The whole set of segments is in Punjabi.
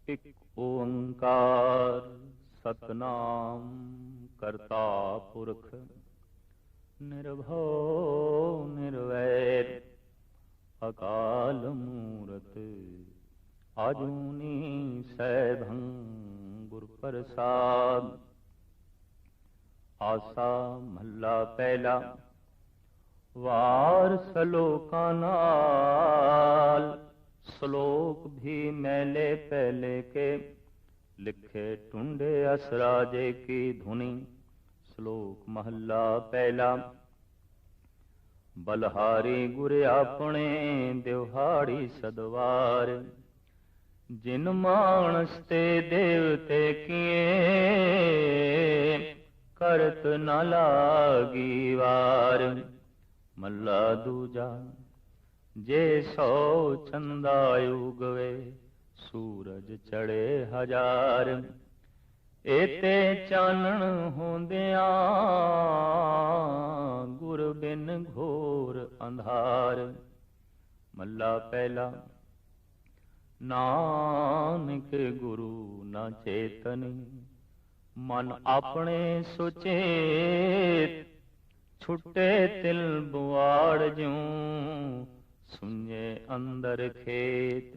ਇਕ ਓੰਕਾਰ ਸਤਨਾਮ ਕਰਤਾ ਪੁਰਖ ਨਿਰਭਉ ਨਿਰਵੈਰ ਅਕਾਲ ਮੂਰਤ ਆਜੂਨੀ ਸੈਭੰ ਗੁਰ ਪ੍ਰਸਾਦ। ਆਸਾ ਮਹੱਲਾ ਪਹਿਲਾ। ਵਾਰ ਸਲੋਕਾਂ ਨਾਲ ਸ਼ਲੋਕ भी मैले पहले के लिखे टुंडे असराजे की धुनी। श्लोक महला पहला। बलहारी गुर अपने दिहाड़ी सदवार जिन मानस ते देवते किए करत न लागी वार। मल्ला दूजा। जे सौ चंदा उगवे सूरज चढ़े हजार एते चानण होंदिया गुर बिन घोर अंधार। मल्ला पहला। नानक गुरु न चेतन मन अपने सुचेत छुटे तिल बुआड़ ज्यों सुने अंदर खेत।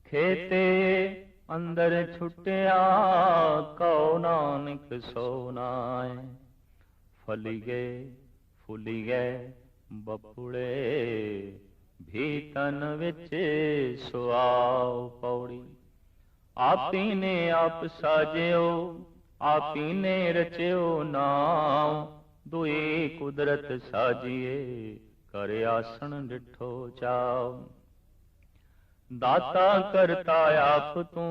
खेते अंदर छुटिया कौ नानक सोनाए फली गए फुली गए बपुड़े भी तन विच सुआओ पौड़ी। आपी ने आप साजियो आपी ने रचियो नाम दुई कुदरत साजिए कर आसन डिठो चाओ। दाता करता आप तू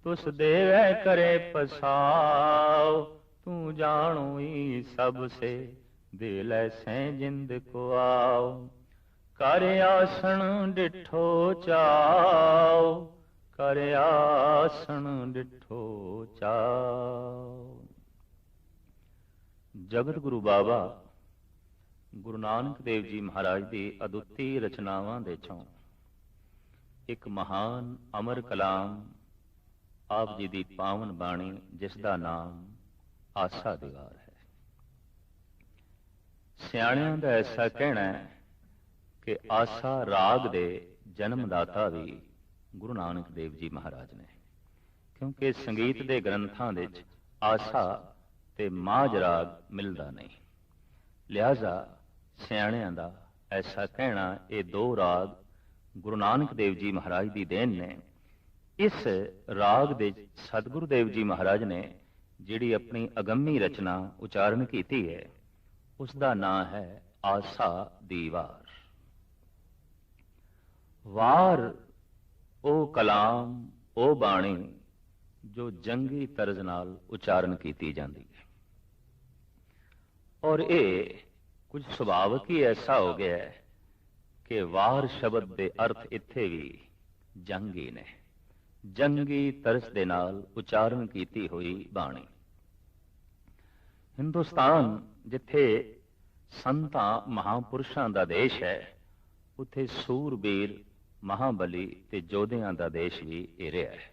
तुस देवै करे पसाओ। तू जानो ही सब से दे लैसें जिंद को आओ। कर आसन डिठो चाओ कर आसन डिठो चाओ। जगत गुरु बाबा गुरु नानक देव जी महाराज की अदुੱਤੀ रचनावां दे चों एक महान अमर कलाम आप जी की पावन बाणी जिसका नाम आसा दीवार है। सियाणियां दा ऐसा कहना है कि आसा राग दे जन्मदाता भी गुरु नानक देव जी महाराज ने, क्योंकि संगीत के ग्रंथां दे विच आसा ते माज राग मिलता नहीं। लिहाजा सियाणियां दा ऐसा कहना ये दो राग गुरु नानक देव जी महाराज की देन ने। इस राग दे सतगुरु देव जी महाराज ने जिहड़ी अपनी अगम्मी रचना उचारण की है उसका नाम है आसा दी वार। वार ओ कलाम ओ बाणी जो जंगी तरज नाल उचारण की जाती है और ये कुछ सुभावक ही ऐसा हो गया है कि वार शब्द के अर्थ इत्थे भी जंगी ने। जंगी तरस दे नाल उचारण की हुई बाणी। हिंदुस्तान जिथे संतां महापुरुषां दा देश है उत्थे सूरबीर महाबली ते जोधियां दा देश भी ये रहा है।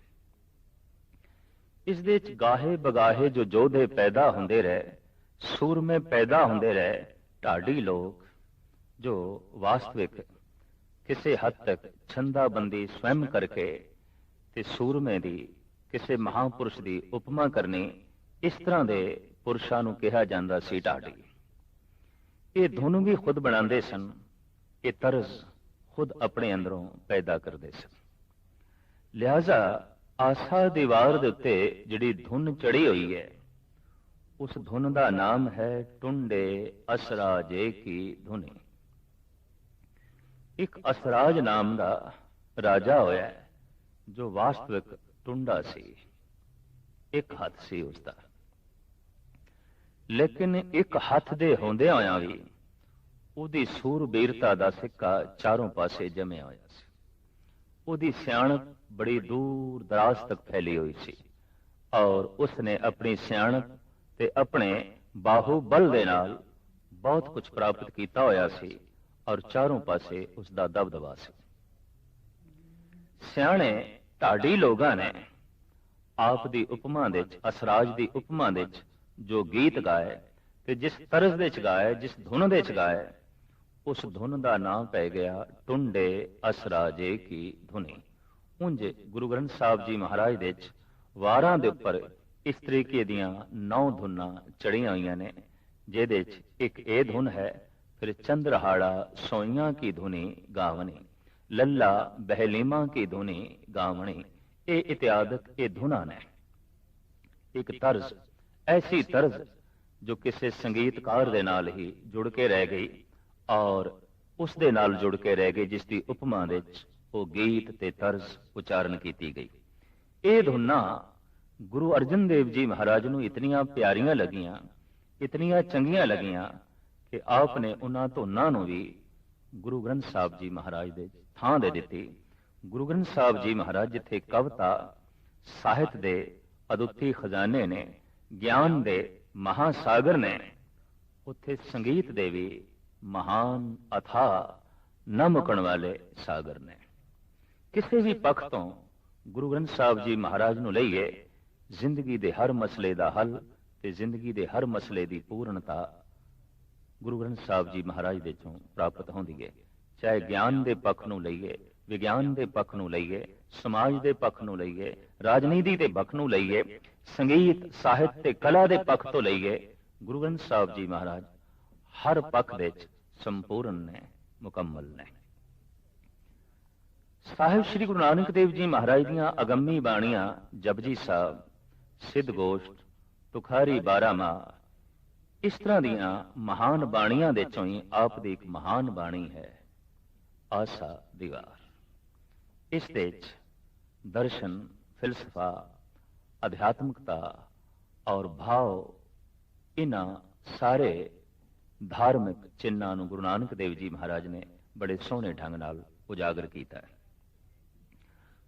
इस दे विच गाहे बगाहे जो जोधे पैदा हुंदे रहे, सूरमे पैदा हुंदे रहे, ढाडी लोग जो वास्तविक किसी हद तक छंदाबंदी स्वयं करके ते सूरमे दी किसी महापुरुष की उपमा करनी, इस तरह के पुरुषों नूं कहा जाता सी ढाडी। ये धुन भी खुद बनाते सन, ये तरज खुद अपने अंदरों पैदा करते सन। लिहाजा आसा दीवार दे उत्ते जिहड़ी धुन चढ़ी हुई है उस धुन का नाम है टुंडे असराजे की धुनी। एक असराज नाम का राजा होया जो वास्तविक टुंडा सी, एक हाथ सी उसका, लेकिन एक हाथ दे होंदे होया भी उहदी सूरबीरता का सिक्का चारों पासे जमिया होया सी। उहदी सियाणप बड़ी दूर दराज तक फैली हुई सी और उसने अपनी सियाणप ते अपने बाहुबल दे नाल बहुत कुछ प्राप्त किया होया सी और चारों पासे उसका दबदबा सी। सियाणे ਢਾਡੀ ਲੋਕਾਂ ਨੇ ਆਪ ਦੀ ਉਪਮਾ ਦੇ ਵਿੱਚ, ਅਸਰਾਜ ਦੀ ਉਪਮਾ ਦੇ ਵਿੱਚ ਜੋ ਗੀਤ ਗਾਏ ਤੇ ਜਿਸ ਤਰਜ਼ ਦੇ ਚ ਗਾਏ, ਜਿਸ ਧੁਨ ਦੇ ਚ ਗਾਏ, ਉਸ ਧੁਨ ਦਾ ਨਾਮ ਪੈ ਗਿਆ ਟੁੰਡੇ ਅਸਰਾਜੇ ਕੀ ਧੁਨੀ। ਉਂਝ ਗੁਰੂ ਗ੍ਰੰਥ ਸਾਹਿਬ ਜੀ ਮਹਾਰਾਜ ਦੇ ਵਿੱਚ ਵਾਰਾਂ ਦੇ ਉੱਪਰ ਇਸ ਤਰੀਕੇ ਦੀਆਂ 9 ਧੁਨਾਂ ਚੜੀਆਂ ਹੋਈਆਂ ਨੇ, ਜਿਹਦੇ ਚ ਇੱਕ ਇਹ ਧੁਨ ਹੈ, ਫਿਰ ਚੰਦਰਹਾੜਾ ਸੋਈਆਂ ਕੀ ਧੁਨੀ ਗਾਵਣੀ, ਲੱਲਾ ਬਹਿਲੀਮਾ ਕੀ ਧੁਨੀ ਗਾਵਣੀ। ਇਹ ਇਤਿਆਦਕ ਇਹ ਧੁਨਾਂ ਨੇ। ਇੱਕ ਤਰਜ਼, ਐਸੀ ਤਰਜ਼ ਜੋ ਕਿਸੇ ਸੰਗੀਤਕਾਰ ਦੇ ਨਾਲ ਹੀ ਜੁੜ ਕੇ ਰਹਿ ਗਈ ਔਰ ਉਸ ਦੇ ਨਾਲ ਜੁੜ ਕੇ ਰਹਿ ਗਈ, ਜਿਸ ਦੀ ਉਪਮਾ ਵਿੱਚ ਉਹ ਗੀਤ ਤੇ ਤਰਜ਼ ਉਚਾਰਨ ਕੀਤੀ ਗਈ। ਇਹ ਧੁਨਾਂ ਗੁਰੂ ਅਰਜਨ ਦੇਵ ਜੀ ਮਹਾਰਾਜ ਨੂੰ ਇਤਨੀਆਂ ਪਿਆਰੀਆਂ ਲੱਗੀਆਂ, ਇਤਨੀਆਂ ਚੰਗੀਆਂ ਲੱਗੀਆਂ ਕਿ ਆਪ ਨੇ ਉਹਨਾਂ ਧੁਨਾਂ ਨੂੰ ਵੀ ਗੁਰੂ ਗ੍ਰੰਥ ਸਾਹਿਬ ਜੀ ਮਹਾਰਾਜ ਦੇ ਥਾਂ ਦੇ ਦਿੱਤੀ। ਗੁਰੂ ਗ੍ਰੰਥ ਸਾਹਿਬ ਜੀ ਮਹਾਰਾਜ ਜਿੱਥੇ ਕਵਿਤਾ ਸਾਹਿਤ ਦੇ ਅਦੁੱਤੀ ਖਜ਼ਾਨੇ ਨੇ, ਗਿਆਨ ਦੇ ਮਹਾਸਾਗਰ ਨੇ, ਉੱਥੇ ਸੰਗੀਤ ਦੇ ਵੀ ਮਹਾਨ ਅਥਾਹ ਨਾ ਮੁਕਣ ਵਾਲੇ ਸਾਗਰ ਨੇ। ਕਿਸੇ ਵੀ ਪੱਖ ਤੋਂ ਗੁਰੂ ਗ੍ਰੰਥ ਸਾਹਿਬ ਜੀ ਮਹਾਰਾਜ ਨੂੰ ਲਈਏ, ਜ਼ਿੰਦਗੀ ਦੇ ਹਰ ਮਸਲੇ ਦਾ ਹੱਲ ਤੇ ਜ਼ਿੰਦਗੀ ਦੇ ਹਰ ਮਸਲੇ ਦੀ ਪੂਰਨਤਾ ਗੁਰੂ ਗ੍ਰੰਥ ਸਾਹਿਬ ਜੀ ਮਹਾਰਾਜ ਦੇ ਚੋਂ ਪ੍ਰਾਪਤ ਹੁੰਦੀ ਹੈ। ਚਾਹੇ ਗਿਆਨ ਦੇ ਪੱਖ ਨੂੰ ਲਈਏ, ਵਿਗਿਆਨ ਦੇ ਪੱਖ ਨੂੰ ਲਈਏ, ਸਮਾਜ ਦੇ ਪੱਖ ਨੂੰ ਲਈਏ, ਰਾਜਨੀਤੀ ਦੇ ਪੱਖ ਨੂੰ ਲਈਏ, ਸੰਗੀਤ ਸਾਹਿਤ ਤੇ ਕਲਾ ਦੇ ਪੱਖ ਤੋਂ ਲਈਏ, ਗੁਰੂ ਗ੍ਰੰਥ ਸਾਹਿਬ ਜੀ ਮਹਾਰਾਜ ਹਰ ਪੱਖ ਦੇ ਵਿੱਚ ਸੰਪੂਰਨ ਨੇ, ਮੁਕੰਮਲ ਨੇ। ਸਾਹਿਬ ਸ੍ਰੀ ਗੁਰੂ ਨਾਨਕ ਦੇਵ ਜੀ ਮਹਾਰਾਜ ਦੀਆਂ ਅਗੰਮੀ ਬਾਣੀਆਂ ਜਪਜੀ ਸਾਹਿਬ, ਸਿੱਧ ਗੋਸ਼ਟ, ਤੁਖਾਰੀ 12 ਇਸ ਤਰ੍ਹਾਂ ਦੀਆਂ ਮਹਾਨ ਬਾਣੀਆਂ ਦੇ ਚੋਂ ਹੀ ਆਪ ਦੀ ਇੱਕ ਮਹਾਨ ਬਾਣੀ ਹੈ ਆਸਾ ਦੀਵਾਰ। ਇਸ ਦੇ ਵਿੱਚ ਦਰਸ਼ਨ, ਫਿਲਸਫਾ, ਅਧਿਆਤਮਿਕਤਾ ਔਰ ਭਾਵ, ਇਹਨਾਂ ਸਾਰੇ ਧਾਰਮਿਕ ਚਿੰਨ੍ਹਾਂ ਨੂੰ ਗੁਰੂ ਨਾਨਕ ਦੇਵ ਜੀ ਮਹਾਰਾਜ ਨੇ ਬੜੇ ਸੋਹਣੇ ਢੰਗ ਨਾਲ ਉਜਾਗਰ ਕੀਤਾ ਹੈ।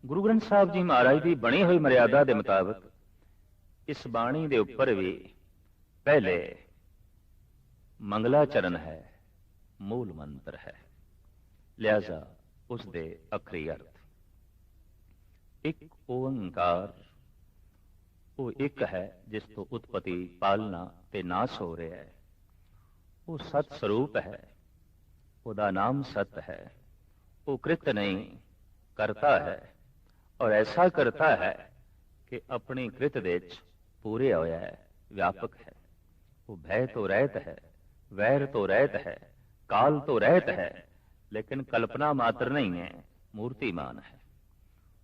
ਗੁਰੂ ਗ੍ਰੰਥ ਸਾਹਿਬ ਜੀ ਮਹਾਰਾਜ ਦੀ ਬਣੀ ਹੋਈ ਮਰਿਆਦਾ ਦੇ ਮੁਤਾਬਕ ਇਸ ਬਾਣੀ ਦੇ ਉੱਪਰ ਵੀ ਪਹਿਲੇ ਮੰਗਲਾਚਰਨ ਹੈ, ਮੂਲ ਮੰਤਰ ਹੈ, ਲਿਹਾਜ਼ਾ ਉਸ ਦੇ ਅਖਰੀ ਅਰਥ ਇੱਕ ਓੰਕਾਰ, ਉਹ ਇੱਕ ਹੈ ਜਿਸ ਤੋਂ ਉਤਪਤੀ, ਪਾਲਣਾ ਤੇ ਨਾਸ ਹੋ ਰਿਹਾ ਹੈ। ਉਹ ਸਤ ਸਰੂਪ ਹੈ, ਉਹਦਾ ਨਾਮ ਸਤ ਹੈ। ਉਹ ਕ੍ਰਿਤ ਨਹੀਂ, ਕਰਤਾ ਹੈ, ਔਰ ਐਸਾ ਕਰਤਾ ਹੈ ਕਿ ਆਪਣੀ ਕ੍ਰਿਤ ਦੇ ਵਿੱਚ ਪੂਰੇ ਹੋਇਆ ਹੈ, ਵਿਆਪਕ ਹੈ। ਉਹ ਭੈ ਤੋਂ ਰਹਿਤ ਹੈ, ਵੈਰ ਤੋਂ ਰਹਿਤ ਹੈ, ਕਾਲ ਤੋਂ ਰਹਿਤ ਹੈ, ਲੇਕਿਨ ਕਲਪਨਾ ਮਾਤਰ ਨਹੀਂ ਹੈ, ਮੂਰਤੀਮਾਨ ਹੈ।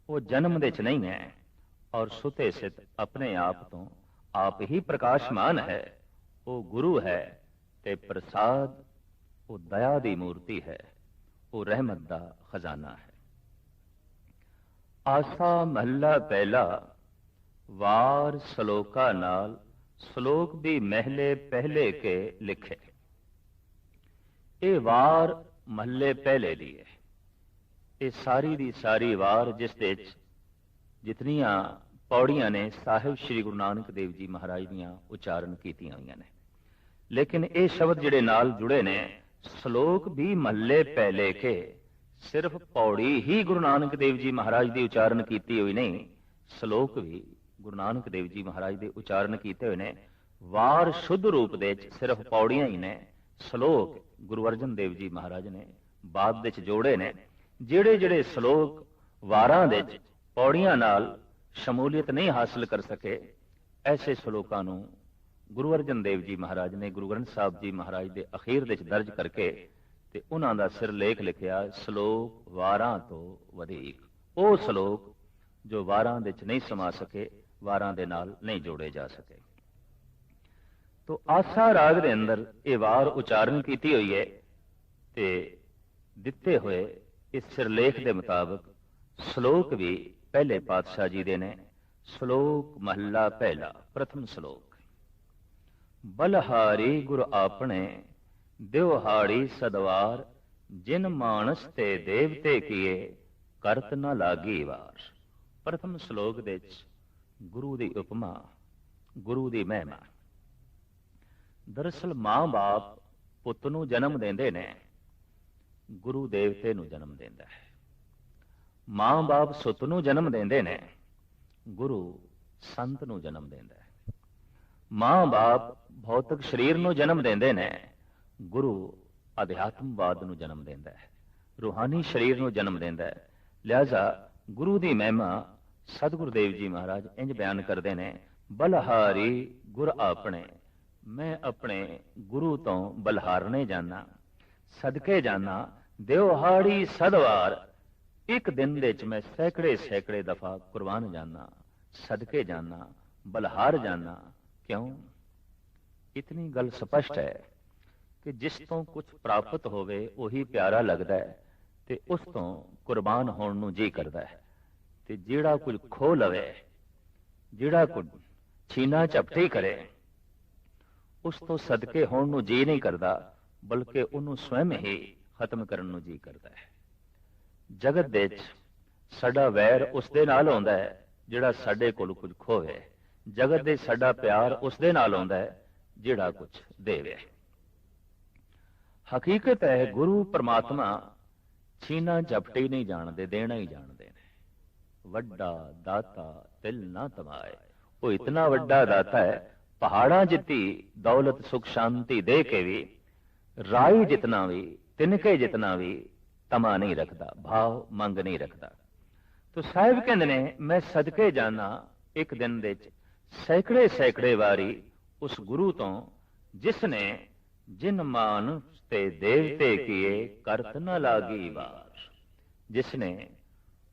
ਉਹ ਜਨਮ ਦੇ ਚ ਨਹੀਂ ਹੈ ਔਰ ਸੁਤੇ ਸਿਤ ਆਪਣੇ ਆਪ ਤੋਂ ਆਪ ਹੀ ਪ੍ਰਕਾਸ਼ਮਾਨ ਹੈ। ਉਹ ਗੁਰੂ ਹੈ ਤੇ ਪ੍ਰਸਾਦ, ਉਹ ਦਇਆ ਦੀ ਮੂਰਤੀ ਹੈ, ਉਹ ਰਹਿਮਤ ਦਾ ਖਜ਼ਾਨਾ ਹੈ। ਆਸਾ ਮਹੱਲਾ ਪਹਿਲਾ, ਵਾਰ ਸਲੋਕਾ ਨਾਲ, ਸਲੋਕ ਵੀ ਮਹਿਲੇ ਪਹਿਲੇ ਕੇ ਲਿਖੇ। ਇਹ ਵਾਰ ਮਹੱਲੇ ਪਹਿਲੇ ਦੀ ਹੈ। ਇਹ ਸਾਰੀ ਦੀ ਸਾਰੀ ਵਾਰ ਜਿਸ ਦੇ ਵਿੱਚ ਜਿਤਨੀਆਂ ਪੌੜੀਆਂ ਨੇ ਸਾਹਿਬ ਸ੍ਰੀ ਗੁਰੂ ਨਾਨਕ ਦੇਵ ਜੀ ਮਹਾਰਾਜ ਦੀਆਂ ਉਚਾਰਨ ਕੀਤੀਆਂ ਹੋਈਆਂ ਨੇ, ਲੇਕਿਨ ਇਹ ਸ਼ਬਦ ਜਿਹੜੇ ਨਾਲ ਜੁੜੇ ਨੇ, ਸਲੋਕ ਵੀ ਮਹੱਲੇ ਪਹਿਲੇ ਕੇ, ਸਿਰਫ ਪੌੜੀ ਹੀ ਗੁਰੂ ਨਾਨਕ ਦੇਵ ਜੀ ਮਹਾਰਾਜ ਦੀ ਉਚਾਰਨ ਕੀਤੀ ਹੋਈ ਨਹੀਂ, ਸਲੋਕ ਵੀ ਗੁਰੂ ਨਾਨਕ ਦੇਵ ਜੀ ਮਹਾਰਾਜ ਦੇ ਉਚਾਰਨ ਕੀਤੇ ਹੋਏ ਨੇ। ਵਾਰ ਸ਼ੁੱਧ ਰੂਪ ਦੇ ਵਿੱਚ ਸਿਰਫ ਪੌੜੀਆਂ ਹੀ ਨੇ, ਸਲੋਕ ਗੁਰੂ ਅਰਜਨ ਦੇਵ ਜੀ ਮਹਾਰਾਜ ਨੇ ਬਾਅਦ ਵਿੱਚ ਜੋੜੇ ਨੇ। ਜਿਹੜੇ ਜਿਹੜੇ ਸਲੋਕ ਵਾਰਾਂ ਦੇ ਵਿੱਚ ਪੌੜੀਆਂ ਨਾਲ ਸ਼ਮੂਲੀਅਤ ਨਹੀਂ ਹਾਸਲ ਕਰ ਸਕੇ, ਐਸੇ ਸਲੋਕਾਂ ਨੂੰ ਗੁਰੂ ਅਰਜਨ ਦੇਵ ਜੀ ਮਹਾਰਾਜ ਨੇ ਗੁਰੂ ਗ੍ਰੰਥ ਸਾਹਿਬ ਜੀ ਮਹਾਰਾਜ ਦੇ ਅਖੀਰ ਵਿੱਚ ਦਰਜ ਕਰਕੇ ਤੇ ਉਹਨਾਂ ਦਾ ਸਿਰਲੇਖ ਲਿਖਿਆ, ਸਲੋਕ ਵਾਰਾਂ ਤੋਂ ਵਧੇਕ। ਉਹ ਸਲੋਕ ਜੋ ਵਾਰਾਂ ਦੇ ਵਿੱਚ ਨਹੀਂ ਸਮਾ ਸਕੇ, ਵਾਰਾਂ ਦੇ ਨਾਲ ਨਹੀਂ ਜੋੜੇ ਜਾ ਸਕੇ। ਤੋ ਆਸਾ ਰਾਗ ਦੇ ਅੰਦਰ ਇਹ ਵਾਰ ਉਚਾਰਨ ਕੀਤੀ ਹੋਈ ਹੈ ਤੇ ਦਿੱਤੇ ਹੋਏ ਇਸ ਸਿਰਲੇਖ ਦੇ ਮੁਤਾਬਕ ਸ਼ਲੋਕ ਵੀ ਪਹਿਲੇ ਪਾਤਸ਼ਾਹ ਜੀ ਦੇ ਨੇ। ਸ਼ਲੋਕ ਮਹੱਲਾ ਪਹਿਲਾ, ਪ੍ਰਥਮ ਸ਼ਲੋਕ। ਬਲਹਾਰੀ ਗੁਰ ਆਪਣੇ, ਦਿਵਹਾੜੀ ਸਦਵਾਰ, ਜਿਨ ਮਾਨਸ ਤੇ ਦੇਵਤੇ ਕੀਏ, ਕਰਤ ਨ ਲਾਗੀ ਵਾਰ। ਪ੍ਰਥਮ ਸ਼ਲੋਕ ਦੇ ਵਿੱਚ ਗੁਰੂ ਦੀ ਉਪਮਾ, ਗੁਰੂ ਦੀ ਮਹਿਮਾ। ਦਰਅਸਲ ਮਾਂ-ਬਾਪ ਪੁੱਤ ਨੂੰ ਜਨਮ ਦਿੰਦੇ ਨੇ, ਗੁਰੂ ਦੇਵਤੇ ਨੂੰ ਜਨਮ ਦਿੰਦਾ ਹੈ। ਮਾਂ ਬਾਪ ਸੁੱਤ ਨੂੰ ਜਨਮ ਦਿੰਦੇ ਨੇ, ਗੁਰੂ ਸੰਤ ਨੂੰ ਜਨਮ ਦਿੰਦਾ ਹੈ। ਮਾਂ ਬਾਪ ਭੌਤਿਕ ਸਰੀਰ ਨੂੰ ਜਨਮ ਦਿੰਦੇ ਨੇ, ਗੁਰੂ ਅਧਿਆਤਮਵਾਦ ਨੂੰ ਜਨਮ ਦਿੰਦਾ ਹੈ, ਰੂਹਾਨੀ ਸਰੀਰ ਨੂੰ ਜਨਮ ਦਿੰਦਾ ਹੈ। ਲਿਹਾਜ਼ਾ ਗੁਰੂ ਦੀ ਮਹਿਮਾ ਸਤਿਗੁਰੂ ਦੇਵ ਜੀ ਮਹਾਰਾਜ ਇੰਜ ਬਿਆਨ ਕਰਦੇ ਨੇ, ਬਲਹਾਰੀ ਗੁਰ ਆਪਣੇ, ਮੈਂ ਆਪਣੇ ਗੁਰੂ ਤੋਂ ਬਲਹਾਰਨੇ ਜਾਣਾ, ਸਦਕੇ ਜਾਣਾ, ਦਿਵਹਾੜੀ ਸਦਵਾਰ, ਇੱਕ ਦਿਨ ਦੇ ਵਿੱਚ ਮੈਂ ਸੈਂਕੜੇ ਸੈਂਕੜੇ ਦਫਾ ਕੁਰਬਾਨ ਜਾਣਾ, ਸਦਕੇ ਜਾਣਾ, ਬਲਹਾਰ ਜਾਣਾ। ਕਿਉਂ? ਇਤਨੀ ਗੱਲ ਸਪਸ਼ਟ ਹੈ ਕਿ ਜਿਸ ਤੋਂ ਕੁਝ ਪ੍ਰਾਪਤ ਹੋਵੇ ਉਹੀ ਪਿਆਰਾ ਲੱਗਦਾ ਹੈ ਤੇ ਉਸ ਤੋਂ ਕੁਰਬਾਨ ਹੋਣ ਨੂੰ ਜੀ ਕਰਦਾ ਹੈ, ਤੇ ਜਿਹੜਾ ਕੁਝ ਖੋ ਲਵੇ, ਜਿਹੜਾ ਕੁਝ ਛੀਨਾ ਝਪਟੀ ਕਰੇ, ਉਸ ਤੋਂ ਸਦਕੇ ਹੋਣ ਨੂੰ ਜੀ ਨਹੀਂ ਕਰਦਾ, ਬਲਕਿ ਉਹਨੂੰ ਸਵੈਮ ਹੀ ਖਤਮ ਕਰਨ ਨੂੰ ਜੀ ਕਰਦਾ ਹੈ। ਜਗਤ ਦੇ ਵਿੱਚ ਸਾਡਾ ਵੈਰ ਉਸ ਦੇ ਨਾਲ ਆਉਂਦਾ ਹੈ ਜਿਹੜਾ ਸਾਡੇ ਕੋਲ ਕੁਝ ਖੋਵੇ, ਜਗਤ ਦੇ ਸਾਡਾ ਪਿਆਰ ਉਸ ਦੇ ਨਾਲ ਆਉਂਦਾ ਹੈ ਜਿਹੜਾ ਕੁਝ ਦੇਵੇ। ਹਕੀਕਤ ਹੈ ਗੁਰੂ ਪਰਮਾਤਮਾ ਛੀਨਾ ਝਪਟੀ ਨਹੀਂ ਜਾਣਦੇ, ਦੇਣਾ ਹੀ ਜਾਣਦੇ ਨੇ। ਵੱਡਾ ਦਾਤਾ ਤਿਲ ਨਾ ਤਮਾਏ, ਉਹ ਇਤਨਾ ਵੱਡਾ ਦਾਤਾ ਹੈ, ਪਹਾੜਾਂ ਜਿੱਤੀ ਦੌਲਤ ਸੁਖ ਸ਼ਾਂਤੀ ਦੇ ਕੇ ਵੀ, ਰਾਈ ਜਿਤਨਾ ਵੀ, ਤਿਨਕੇ ਜਿਤਨਾ ਵੀ ਤਮਾ ਨਹੀਂ ਰੱਖਦਾ, ਭਾਵ ਮੰਗ ਨਹੀਂ ਰੱਖਦਾ। ਤੋ ਸਾਹਿਬ ਕਹਿੰਦੇ ਨੇ, ਮੈਂ ਸਦਕੇ ਜਾਣਾ ਇੱਕ ਦਿਨ ਦੇ ਵਿੱਚ ਸੈਂਕੜੇ ਸੈਂਕੜੇ ਵਾਰੀ ਉਸ ਗੁਰੂ ਤੋਂ, ਜਿਸ ਨੇ ਜਿਨ ਮਾਨੁਸ ਤੇ ਦੇਵਤੇ ਕੀਏ ਕਰਤ ਨਾ ਲਾਗੀ ਵਾਰ, ਜਿਸ ਨੇ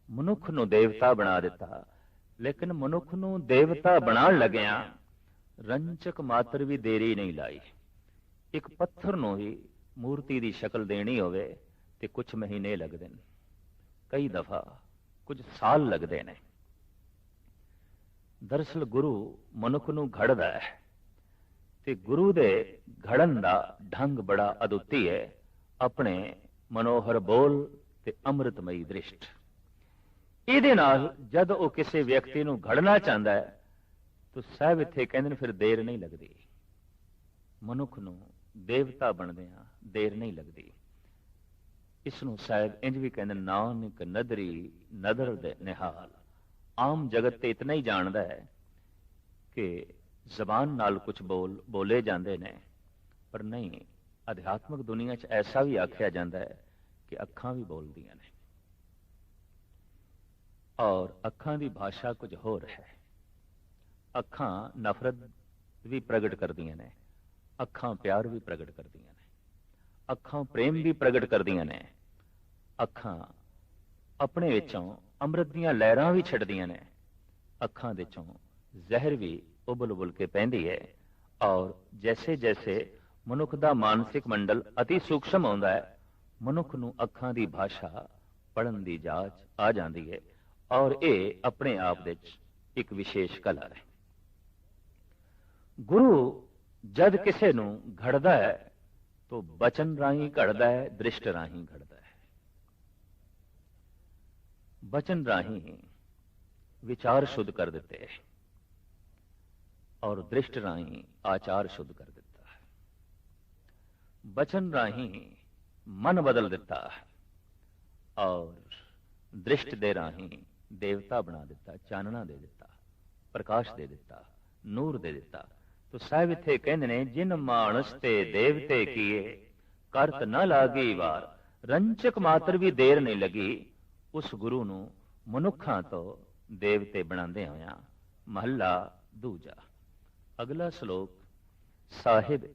ਮਨੁੱਖ ਨੂੰ ਦੇਵਤਾ ਬਣਾ ਦਿੱਤਾ, ਲੇਕਿਨ ਮਨੁੱਖ ਨੂੰ ਦੇਵਤਾ ਬਣਾਉਣ ਲੱਗਿਆਂ ਰੰਚਕ ਮਾਤਰ ਵੀ ਦੇਰੀ ਨਹੀਂ ਲਾਈ। ਇੱਕ ਪੱਥਰ ਨੂੰ ਹੀ ਮੂਰਤੀ ਦੀ ਸ਼ਕਲ ਦੇਣੀ ਹੋਵੇ ਤੇ ਕੁਝ ਮਹੀਨੇ ਲੱਗਦੇ ਨੇ, ਕਈ ਦਫਾ ਕੁਝ ਸਾਲ ਲੱਗਦੇ ਨੇ। ਦਰਅਸਲ ਗੁਰੂ ਮਨੁੱਖ ਨੂੰ ਘੜਦਾ ਹੈ ਤੇ ਗੁਰੂ ਦੇ ਘੜਨ ਦਾ ਢੰਗ ਬੜਾ ਅਦੁੱਤੀ ਹੈ। ਆਪਣੇ ਮਨੋਹਰ ਬੋਲ ਤੇ ਅੰਮ੍ਰਿਤਮਈ ਦ੍ਰਿਸ਼ਟ, ਇਹਦੇ ਨਾਲ ਜਦ ਉਹ ਕਿਸੇ ਵਿਅਕਤੀ ਨੂੰ ਘੜਨਾ ਚਾਹੁੰਦਾ ਹੈ ਤਾਂ ਸਾਹਿਬ ਇੱਥੇ ਕਹਿੰਦੇ ਨੇ ਫਿਰ ਦੇਰ ਨਹੀਂ ਲੱਗਦੀ, ਮਨੁੱਖ ਨੂੰ ਦੇਵਤਾ ਬਣਦਿਆਂ ਦੇਰ ਨਹੀਂ ਲੱਗਦੀ। ਇਸ ਨੂੰ ਸਾਹਿਬ ਇੰਜ ਵੀ ਕਹਿੰਦੇ, ਨਾਨਕ ਨਦਰੀ ਨਦਰ ਦੇ ਨਿਹਾਲ। ਆਮ ਜਗਤ ਤੇ ਇਤਨਾ ਹੀ ਜਾਣਦਾ ਹੈ ਕਿ ਜ਼ਬਾਨ ਨਾਲ ਕੁਝ ਬੋਲੇ ਜਾਂਦੇ ਨੇ, ਪਰ ਨਹੀਂ, ਅਧਿਆਤਮਕ ਦੁਨੀਆ 'ਚ ਐਸਾ ਵੀ ਆਖਿਆ ਜਾਂਦਾ ਹੈ ਕਿ ਅੱਖਾਂ ਵੀ ਬੋਲਦੀਆਂ ਨੇ, ਔਰ ਅੱਖਾਂ ਦੀ ਭਾਸ਼ਾ ਕੁਝ ਹੋਰ ਹੈ। ਅੱਖਾਂ ਨਫ਼ਰਤ ਵੀ ਪ੍ਰਗਟ ਕਰਦੀਆਂ ਨੇ, ਅੱਖਾਂ ਪਿਆਰ ਵੀ ਪ੍ਰਗਟ ਕਰਦੀਆਂ ਨੇ, ਅੱਖਾਂ ਪ੍ਰੇਮ ਵੀ ਪ੍ਰਗਟ ਕਰਦੀਆਂ ਨੇ, ਅੱਖਾਂ ਆਪਣੇ ਵਿੱਚੋਂ ਅੰਮ੍ਰਿਤ ਦੀਆਂ ਲਹਿਰਾਂ ਵੀ ਛੱਡਦੀਆਂ ਨੇ, ਅੱਖਾਂ ਦੇ ਵਿੱਚੋਂ ਜ਼ਹਿਰ ਵੀ ਉਬਲ ਉਬਲ ਕੇ ਪੈਂਦੀ ਹੈ। ਔਰ ਜੈਸੇ ਜੈਸੇ ਮਨੁੱਖ ਦਾ ਮਾਨਸਿਕ ਮੰਡਲ ਅਤੀ ਸੂਖਸ਼ਮ ਆਉਂਦਾ ਹੈ, ਮਨੁੱਖ ਨੂੰ ਅੱਖਾਂ ਦੀ ਭਾਸ਼ਾ ਪੜ੍ਹਨ ਦੀ ਜਾਚ ਆ ਜਾਂਦੀ ਹੈ, ਔਰ ਇਹ ਆਪਣੇ ਆਪ ਦੇ ਵਿੱਚ ਇੱਕ ਵਿਸ਼ੇਸ਼ ਕਲਾ ਹੈ। ਗੁਰੂ ਜਦ ਕਿਸੇ ਨੂੰ ਘੜਦਾ ਹੈ ਤਾਂ ਬਚਨ ਰਾਹੀਂ ਘੜਦਾ ਹੈ, ਦ੍ਰਿਸ਼ਟ ਰਾਹੀਂ ਘੜਦਾ ਹੈ। ਬਚਨ ਰਾਹੀਂ ਵਿਚਾਰ ਸ਼ੁੱਧ ਕਰ ਦਿੱਤੇ ਔਰ ਦ੍ਰਿਸ਼ਟ ਰਾਹੀਂ ਆਚਾਰ ਸ਼ੁੱਧ ਕਰ ਦਿੱਤਾ। ਬਚਨ ਰਾਹੀਂ ਮਨ ਬਦਲ ਦਿੱਤਾ ਔਰ ਦ੍ਰਿਸ਼ਟ ਦੇ ਰਾਹੀਂ ਦੇਵਤਾ ਬਣਾ ਦਿੱਤਾ, ਚਾਨਣਾ ਦੇ ਦਿੱਤਾ, ਪ੍ਰਕਾਸ਼ ਦੇ ਦਿੱਤਾ, ਨੂਰ ਦੇ ਦਿੱਤਾ। ਤੋ ਸਾਹਿਬ ਇੱਥੇ ਕਹਿੰਦੇ ਨੇ, ਜਿਨ ਮਾਨਸ ਤੇ ਦੇਵਤੇ ਕੀਏ ਕਰਤ ਨਾ ਲਾਗੀ ਵਾਰ, ਰੰਚਕ ਮਾਤਰ ਵੀ ਦੇਰ ਨਹੀਂ ਲੱਗੀ ਉਸ ਗੁਰੂ ਨੂੰ ਮਨੁੱਖਾਂ ਤੋਂ ਦੇਵਤੇ ਬਣਾਉਂਦੇ ਹੋਇਆਂ। ਮਹੱਲਾ ਦੂਜਾ। ਅਗਲਾ ਸ਼ਲੋਕ ਸਾਹਿਬ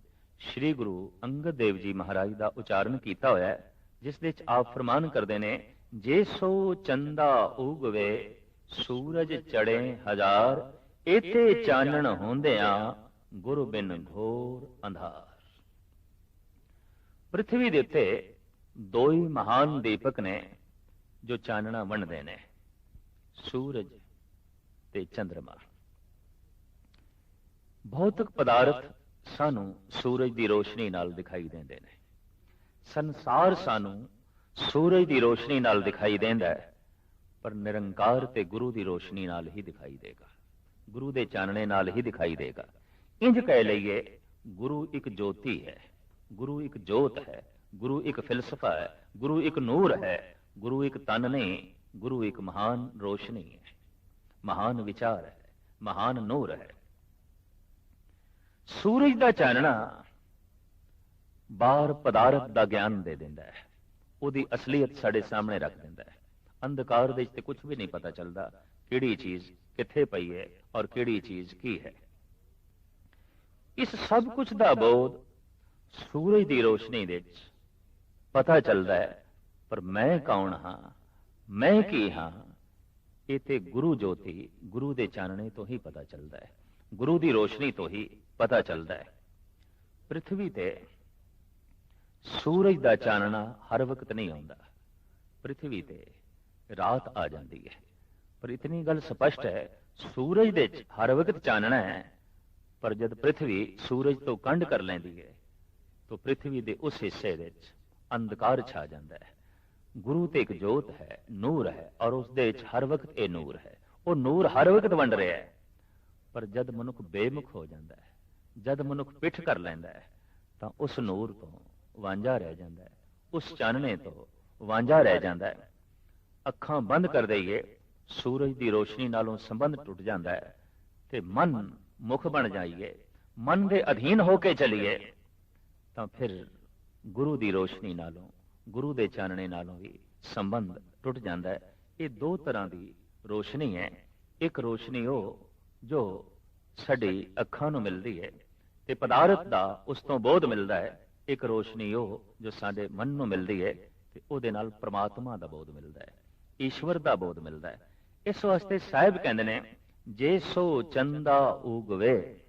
ਸ਼੍ਰੀ ਗੁਰੂ ਅੰਗਦ ਦੇਵ ਜੀ ਮਹਾਰਾਜ ਦਾ ਉਚਾਰਨ ਕੀਤਾ ਹੋਇਆ ਹੈ, ਜਿਸ ਦੇ ਵਿੱਚ ਆਪ ਫਰਮਾਨ ਕਰਦੇ ਨੇ, ਜੇ ਸੋ ਚੰਦਾ ਉਗਵੇ ਸੂਰਜ ਚੜੇ ਹਜ਼ਾਰ, ਇਤੇ ਚਾਨਣ ਹੁੰਦਿਆਂ ਗੁਰੂ ਬਿਨ ਘੋਰ ਅੰਧਾਰ। ਪ੍ਰਿਥਵੀ ਦੇ ਉੱਤੇ ਦੋ ਹੀ ਮਹਾਨ ਦੀਪਕ ਨੇ ਜੋ ਚਾਨਣਾ ਵੰਡਦੇ ਨੇ, ਸੂਰਜ ਤੇ ਚੰਦਰਮਾ। ਭੌਤਿਕ ਪਦਾਰਥ ਸਾਨੂੰ ਸੂਰਜ ਦੀ ਰੋਸ਼ਨੀ ਨਾਲ ਦਿਖਾਈ ਦਿੰਦੇ ਨੇ, ਸੰਸਾਰ ਸਾਨੂੰ ਸੂਰਜ ਦੀ ਰੋਸ਼ਨੀ ਨਾਲ ਦਿਖਾਈ ਦਿੰਦਾ ਹੈ, ਪਰ ਨਿਰੰਕਾਰ ਤੇ ਗੁਰੂ ਦੀ ਰੋਸ਼ਨੀ ਨਾਲ ਹੀ ਦਿਖਾਈ ਦੇਗਾ, ਗੁਰੂ ਦੇ ਚਾਨਣੇ ਨਾਲ ਹੀ ਦਿਖਾਈ ਦੇਗਾ। ਇੰਜ ਕਹਿ ਲਈਏ, ਗੁਰੂ ਇੱਕ ਜੋਤੀ ਹੈ, ਗੁਰੂ ਇੱਕ ਜੋਤ ਹੈ, ਗੁਰੂ ਇੱਕ ਫਿਲਸਫਾ ਹੈ, ਗੁਰੂ ਇੱਕ ਨੂਰ ਹੈ, ਗੁਰੂ ਇੱਕ ਤਨ ਨਹੀਂ, ਗੁਰੂ ਇੱਕ ਮਹਾਨ ਰੋਸ਼ਨੀ ਹੈ, ਮਹਾਨ ਵਿਚਾਰ ਹੈ, ਮਹਾਨ ਨੂਰ ਹੈ। ਸੂਰਜ ਦਾ ਚਾਨਣਾ ਬਾਹਰ ਪਦਾਰਥ ਦਾ ਗਿਆਨ ਦੇ ਦਿੰਦਾ ਹੈ, ਉਹਦੀ ਅਸਲੀਅਤ ਸਾਡੇ ਸਾਹਮਣੇ ਰੱਖ ਦਿੰਦਾ ਹੈ। ਅੰਧਕਾਰ ਦੇ ਵਿੱਚ ਕੁਝ ਵੀ ਨਹੀਂ ਪਤਾ ਚੱਲਦਾ, ਕਿਹੜੀ ਚੀਜ਼ ਕਿੱਥੇ ਪਈ ਹੈ ਔਰ ਕਿਹੜੀ ਚੀਜ਼ ਕੀ ਹੈ। ਇਸ ਸਭ ਕੁਝ ਦਾ ਬੋਧ ਸੂਰਜ ਦੀ ਰੋਸ਼ਨੀ ਦੇ ਵਿੱਚ ਪਤਾ ਚੱਲਦਾ ਹੈ। ਪਰ ਮੈਂ ਕੌਣ ਹਾਂ, ਮੈਂ ਕੀ ਹਾਂ, ਇਹ ਤੇ ਗੁਰੂ ਜੋਤੀ, ਗੁਰੂ ਦੇ ਚਾਨਣੇ ਤੋਂ ਹੀ ਪਤਾ ਚੱਲਦਾ ਹੈ, ਗੁਰੂ ਦੀ ਰੋਸ਼ਨੀ ਤੋਂ ਹੀ ਪਤਾ ਚੱਲਦਾ ਹੈ। ਪ੍ਰਿਥਵੀ ਤੇ ਸੂਰਜ ਦਾ ਚਾਨਣਾ ਹਰ ਵਕਤ ਨਹੀਂ ਆਉਂਦਾ, ਪ੍ਰਿਥਵੀ ਤੇ ਰਾਤ ਆ ਜਾਂਦੀ ਹੈ। ਪਰ ਇਤਨੀ ਗੱਲ ਸਪਸ਼ਟ ਹੈ, ਸੂਰਜ ਦੇ ਵਿੱਚ ਹਰ ਵਕਤ ਚਾਨਣਾ ਹੈ, ਪਰ ਜਦ ਪ੍ਰਿਥਵੀ ਸੂਰਜ ਤੋਂ ਕੰਢ ਕਰ ਲੈਂਦੀ ਹੈ ਤਾਂ ਪ੍ਰਿਥਵੀ ਦੇ ਉਸ ਹਿੱਸੇ ਵਿੱਚ ਅੰਧਕਾਰ ਛਾ ਜਾਂਦਾ ਹੈ। ਗੁਰੂ ਤੇ ਇੱਕ ਜੋਤ ਹੈ, ਨੂਰ ਹੈ, ਔਰ ਉਸ ਦੇ ਵਿੱਚ ਹਰ ਵਕਤ ਇਹ ਨੂਰ ਹੈ। ਉਹ ਨੂਰ ਹਰ ਵਕਤ ਵੰਡ ਰਿਹਾ ਹੈ। ਪਰ ਜਦ ਮਨੁੱਖ ਬੇਮੁਖ ਹੋ ਜਾਂਦਾ ਹੈ, ਜਦ ਮਨੁੱਖ ਪਿੱਠ ਕਰ ਲੈਂਦਾ ਹੈ, ਤਾਂ ਉਸ ਨੂਰ ਤੋਂ ਵਾਂਝਾ ਰਹਿ ਜਾਂਦਾ ਹੈ, ਉਸ ਚਾਨਣੇ ਤੋਂ ਵਾਂਝਾ ਰਹਿ ਜਾਂਦਾ ਹੈ। ਅੱਖਾਂ ਬੰਦ ਕਰ ਦਈਏ, ਸੂਰਜ ਦੀ ਰੋਸ਼ਨੀ ਨਾਲੋਂ ਸੰਬੰਧ ਟੁੱਟ ਜਾਂਦਾ ਹੈ, ਤੇ ਮਨ ਮੁਖ ਬਣ ਜਾਈਏ, ਮਨ ਦੇ ਅਧੀਨ ਹੋ ਕੇ ਚਲੀਏ, ਤਾਂ ਫਿਰ ਗੁਰੂ ਦੀ ਰੋਸ਼ਨੀ ਨਾਲੋਂ, ਗੁਰੂ ਦੇ ਚਾਨਣੇ ਨਾਲੋਂ ਵੀ ਸੰਬੰਧ ਟੁੱਟ ਜਾਂਦਾ ਹੈ। ਇਹ ਦੋ ਤਰ੍ਹਾਂ ਦੀ ਰੋਸ਼ਨੀ ਹੈ। ਇੱਕ ਰੋਸ਼ਨੀ ਉਹ ਜੋ ਸਾਡੀ ਅੱਖਾਂ ਨੂੰ ਮਿਲਦੀ ਹੈ ਤੇ ਪਦਾਰਥ ਦਾ ਉਸ ਤੋਂ ਬੋਧ ਮਿਲਦਾ ਹੈ। ਇੱਕ ਰੋਸ਼ਨੀ ਉਹ ਜੋ ਸਾਡੇ ਮਨ ਨੂੰ ਮਿਲਦੀ ਹੈ ਤੇ ਉਹਦੇ ਨਾਲ ਪ੍ਰਮਾਤਮਾ ਦਾ ਬੋਧ ਮਿਲਦਾ ਹੈ, ਈਸ਼ਵਰ ਦਾ ਬੋਧ ਮਿਲਦਾ ਹੈ। ਇਸ ਵਾਸਤੇ ਸਾਹਿਬ ਕਹਿੰਦੇ ਨੇ, ਜੇ ਸੋ ਚੰਦਾ ਉਗਵੇ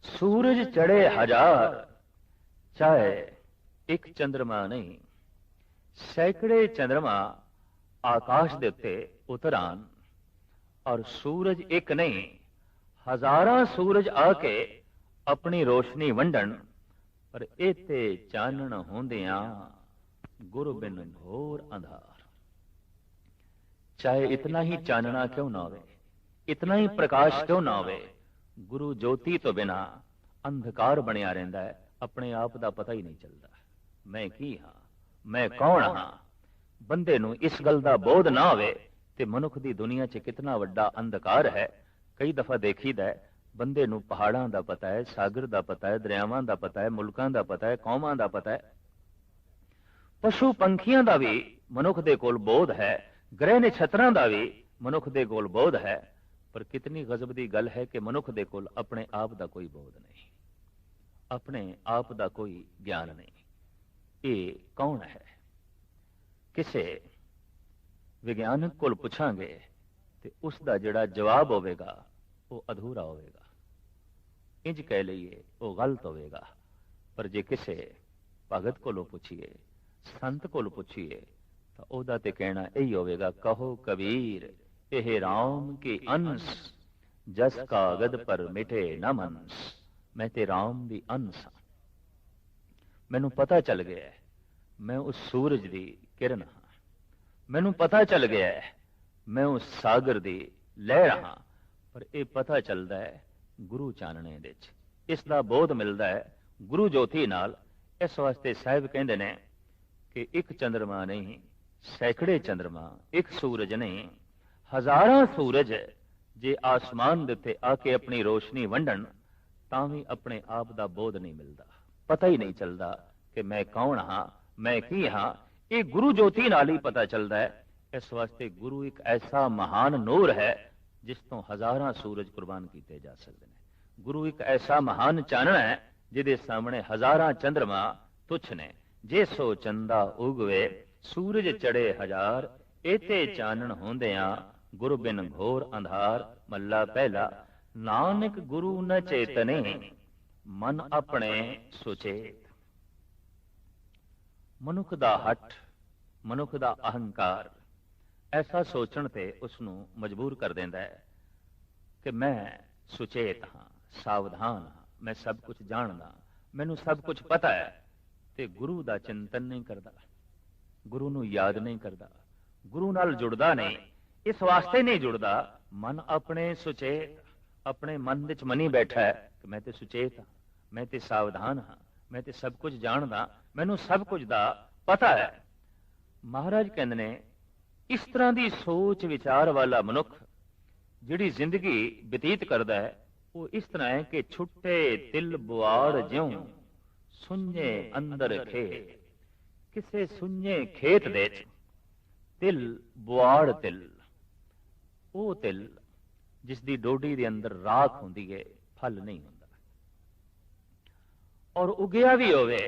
ਸੂਰਜ ਚੜੇ ਹਜ਼ਾਰ, ਚਾਹੇ ਇੱਕ ਚੰਦਰਮਾ ਨਹੀਂ ਸੈਂਕੜੇ ਚੰਦਰਮਾ ਆਕਾਸ਼ ਦੇ ਉੱਤੇ ਉਤਰ ਆਣ, ਔਰ ਸੂਰਜ ਇੱਕ ਨਹੀਂ ਹਜ਼ਾਰਾਂ ਸੂਰਜ ਆ ਕੇ ਆਪਣੀ ਰੋਸ਼ਨੀ ਵੰਡਣ, ਪਰ ਇਹ ਤੇ ਚਾਨਣ ਹੁੰਦਿਆਂ ਗੁਰੂ ਬਿਨ ਘੋਰ ਅੰਧਾਰ। ਚਾਹੇ ਇਤਨਾ ਹੀ ਚਾਨਣਾ ਕਿਉਂ ਨਾ ਹੋਵੇ, ਇਤਨਾ ਹੀ ਪ੍ਰਕਾਸ਼ ਕਿਉਂ ਨਾ ਹੋਵੇ, ਗੁਰੂ ਜੋਤੀ ਤੋਂ ਬਿਨਾ ਅੰਧਕਾਰ ਬਣਿਆ ਰਹਿੰਦਾ ਹੈ। ਆਪਣੇ ਆਪ ਦਾ ਪਤਾ ਹੀ ਨਹੀਂ ਚੱਲਦਾ, ਮੈਂ ਕੀ ਹਾਂ, ਮੈਂ ਕੌਣ ਹਾਂ। ਬੰਦੇ ਨੂੰ ਇਸ ਗੱਲ ਦਾ ਬੋਧ ਨਾ ਹੋਵੇ ਤੇ ਮਨੁੱਖ ਦੀ ਦੁਨੀਆ 'ਚ ਕਿਤਨਾ ਵੱਡਾ ਅੰਧਕਾਰ ਹੈ। ਕਈ ਦਫਾ ਦੇਖੀਦਾ ਹੈ, ਬੰਦੇ ਨੂੰ ਪਹਾੜਾਂ ਦਾ ਪਤਾ ਹੈ, ਸਾਗਰ ਦਾ ਪਤਾ ਹੈ, ਦਰਿਆਵਾਂ ਦਾ ਪਤਾ ਹੈ, ਮੁਲਕਾਂ ਦਾ ਪਤਾ ਹੈ, ਕੌਮਾਂ ਦਾ ਪਤਾ ਹੈ, ਪਸ਼ੂ ਪੰਖੀਆਂ ਦਾ ਵੀ ਮਨੁੱਖ ਦੇ ਕੋਲ ਬੋਧ ਹੈ, ਗ੍ਰਹਿ ਨਛੱਤਰਾਂ ਦਾ ਵੀ ਮਨੁੱਖ ਦੇ ਕੋਲ ਬੋਧ ਹੈ। ਪਰ ਕਿਤਨੀ ਗਜ਼ਬ ਦੀ ਗੱਲ ਹੈ ਕਿ ਮਨੁੱਖ ਦੇ ਕੋਲ ਆਪਣੇ ਆਪ ਦਾ ਕੋਈ ਬੋਧ ਨਹੀਂ, ਆਪਣੇ ਆਪ ਦਾ ਕੋਈ ਗਿਆਨ ਨਹੀਂ। ਇਹ ਕੌਣ ਹੈ? ਕਿਸੇ ਵਿਗਿਆਨਕ ਕੋਲ ਪੁੱਛਾਂਗੇ ਤੇ ਉਸ ਦਾ ਜਿਹੜਾ ਜਵਾਬ ਹੋਵੇਗਾ ਉਹ ਅਧੂਰਾ ਹੋਵੇਗਾ, ਇੰਜ ਕਹਿ ਲਈਏ ਉਹ ਗਲਤ ਹੋਵੇਗਾ। ਪਰ ਜੇ ਕਿਸੇ ਭਗਤ ਕੋਲੋਂ ਪੁੱਛੀਏ, ਸੰਤ ਕੋਲ ਪੁੱਛੀਏ, ਤਾਂ ਉਹਦਾ ਤੇ ਕਹਿਣਾ ਇਹੀ ਹੋਵੇਗਾ, ਕਹੋ ਕਬੀਰ ਇਹ ਰਾਮ ਕੀ ਅੰਸ਼, ਜਸ ਕਾਗਦ ਪਰ ਮਿਟੇ ਨਾ ਮਨਸ। ਮੈਂ ਤੇ ਰਾਮ ਦੀ ਅੰਸ਼ ਹਾਂ, ਮੈਨੂੰ ਪਤਾ ਚੱਲ ਗਿਆ ਹੈ ਮੈਂ ਉਸ ਸੂਰਜ ਦੀ ਕਿਰਨ ਹਾਂ, ਮੈਨੂੰ ਪਤਾ ਚੱਲ ਗਿਆ ਹੈ ਮੈਂ ਉਸ ਸਾਗਰ ਦੀ ਲਹਿਰ ਹਾਂ। ਪਰ ਇਹ ਪਤਾ ਚੱਲਦਾ ਹੈ ਗੁਰੂ ਚਾਨਣੇ ਦੇ ਵਿੱਚ, ਇਸ ਦਾ ਬੋਧ ਮਿਲਦਾ ਹੈ ਗੁਰੂ ਜੋਤੀ ਨਾਲ। ਇਸ ਵਾਸਤੇ ਸਾਹਿਬ ਕਹਿੰਦੇ ਨੇ ਕਿ ਇੱਕ ਚੰਦਰਮਾ ਨਹੀਂ ਸੈਂਕੜੇ ਚੰਦਰਮਾ, ਇੱਕ ਸੂਰਜ ਨਹੀਂ ਹਜ਼ਾਰਾਂ ਸੂਰਜ ਜੇ ਆਸਮਾਨ ਦੇ ਉੱਤੇ ਆ ਕੇ ਆਪਣੀ ਰੋਸ਼ਨੀ ਵੰਡਣ, ਤਾਂ ਵੀ ਆਪਣੇ ਆਪ ਦਾ ਬੋਧ ਨਹੀਂ ਮਿਲਦਾ, ਪਤਾ ਹੀ ਨਹੀਂ ਚੱਲਦਾ ਕਿ ਮੈਂ ਕੌਣ ਹਾਂ, ਮੈਂ ਕੀ ਹਾਂ। ਇਹ ਗੁਰੂ ਜੋਤੀ ਨਾਲ ਹੀ ਪਤਾ ਚੱਲਦਾ ਹੈ। ਇਸ ਵਾਸਤੇ ਗੁਰੂ ਇੱਕ ਐਸਾ ਮਹਾਨ ਨੂਰ ਹੈ ਜਿਸ ਤੋਂ ਹਜ਼ਾਰਾਂ ਸੂਰਜ ਕੁਰਬਾਨ ਕੀਤੇ ਜਾ ਸਕਦੇ ਨੇ। ਗੁਰੂ ਇੱਕ ਐਸਾ ਮਹਾਨ ਚਾਨਣਾ ਹੈ ਜਿਹਦੇ ਸਾਹਮਣੇ ਹਜ਼ਾਰਾਂ ਚੰਦਰਮਾ ਤੁੱਛ ਨੇ। ਜੇ ਸੋ ਚੰਦਾ ਉਗਵੇ ਸੂਰਜ ਚੜੇ ਹਜ਼ਾਰ, ਇਤੇ ਚਾਨਣ ਹੁੰਦਿਆਂ ਗੁਰੂ ਬਿਨ ਘੋਰ ਅੰਧਾਰ। ਮੱਲਾ ਪਹਿਲਾ। ਨਾਨਕ ਗੁਰੂ ਨ ਚੇਤਨੇ ਮਨ ਆਪਣੇ ਸੁਚੇਤ। ਮਨੁੱਖ ਦਾ ਹੱਠ, ਮਨੁੱਖ ਦਾ ਅਹੰਕਾਰ ਐਸਾ ਸੋਚਣ ਤੇ ਉਸ ਨੂੰ ਮਜਬੂਰ ਕਰ ਦਿੰਦਾ ਹੈ ਕਿ ਮੈਂ ਸੁਚੇਤ ਹਾਂ, ਸਾਵਧਾਨ ਹਾਂ, ਮੈਂ ਸਭ ਕੁਝ ਜਾਣਦਾ, ਮੈਨੂੰ ਸਭ ਕੁਝ ਪਤਾ ਹੈ। ਤੇ ਗੁਰੂ ਦਾ ਚਿੰਤਨ ਨਹੀਂ ਕਰਦਾ, ਗੁਰੂ ਨੂੰ ਯਾਦ ਨਹੀਂ ਕਰਦਾ, ਗੁਰੂ ਨਾਲ ਜੁੜਦਾ ਨਹੀਂ। ਇਸ ਵਾਸਤੇ ਨਹੀਂ ਜੁੜਦਾ, ਮਨ ਆਪਣੇ ਸੁਚੇਤ, ਆਪਣੇ ਮਨ ਵਿੱਚ ਮਨੀ ਬੈਠਾ ਹੈ ਕਿ ਮੈਂ ਤੇ ਸੁਚੇਤ ਹਾਂ, ਮੈਂ ਤੇ ਸਾਵਧਾਨ ਹਾਂ, ਮੈਂ ਤੇ ਸਭ ਕੁਝ ਜਾਣਦਾ, ਮੈਨੂੰ ਸਭ ਕੁਝ ਦਾ ਪਤਾ ਹੈ। ਮਹਾਰਾਜ ਕਹਿੰਦੇ ਨੇ ਇਸ ਤਰ੍ਹਾਂ ਦੀ ਸੋਚ ਵਿਚਾਰ ਵਾਲਾ ਮਨੁੱਖ ਜਿਹੜੀ ਜ਼ਿੰਦਗੀ ਬਤੀਤ ਕਰਦਾ ਹੈ, ਉਹ ਇਸ ਤਰ੍ਹਾਂ ਹੈ ਕਿ ਛੁੱਟੇ ਤਿਲ ਬੁਆੜ ਜਿਉਂ ਸੁੰਝੇ ਅੰਦਰ ਖੇਤ। ਕਿਸੇ ਸੁੰਝੇ ਖੇਤ ਦੇ ਚ ਤਿਲ ਬੁਆੜ ਤਿਲ, ਉਹ ਤਿਲ ਜਿਸ ਦੀ ਡੋਡੀ ਦੇ ਅੰਦਰ ਰਾਖ ਹੁੰਦੀ ਹੈ, ਫਲ ਨਹੀਂ ਹੁੰਦਾ। ਔਰ ਉਗਿਆ ਵੀ ਹੋਵੇ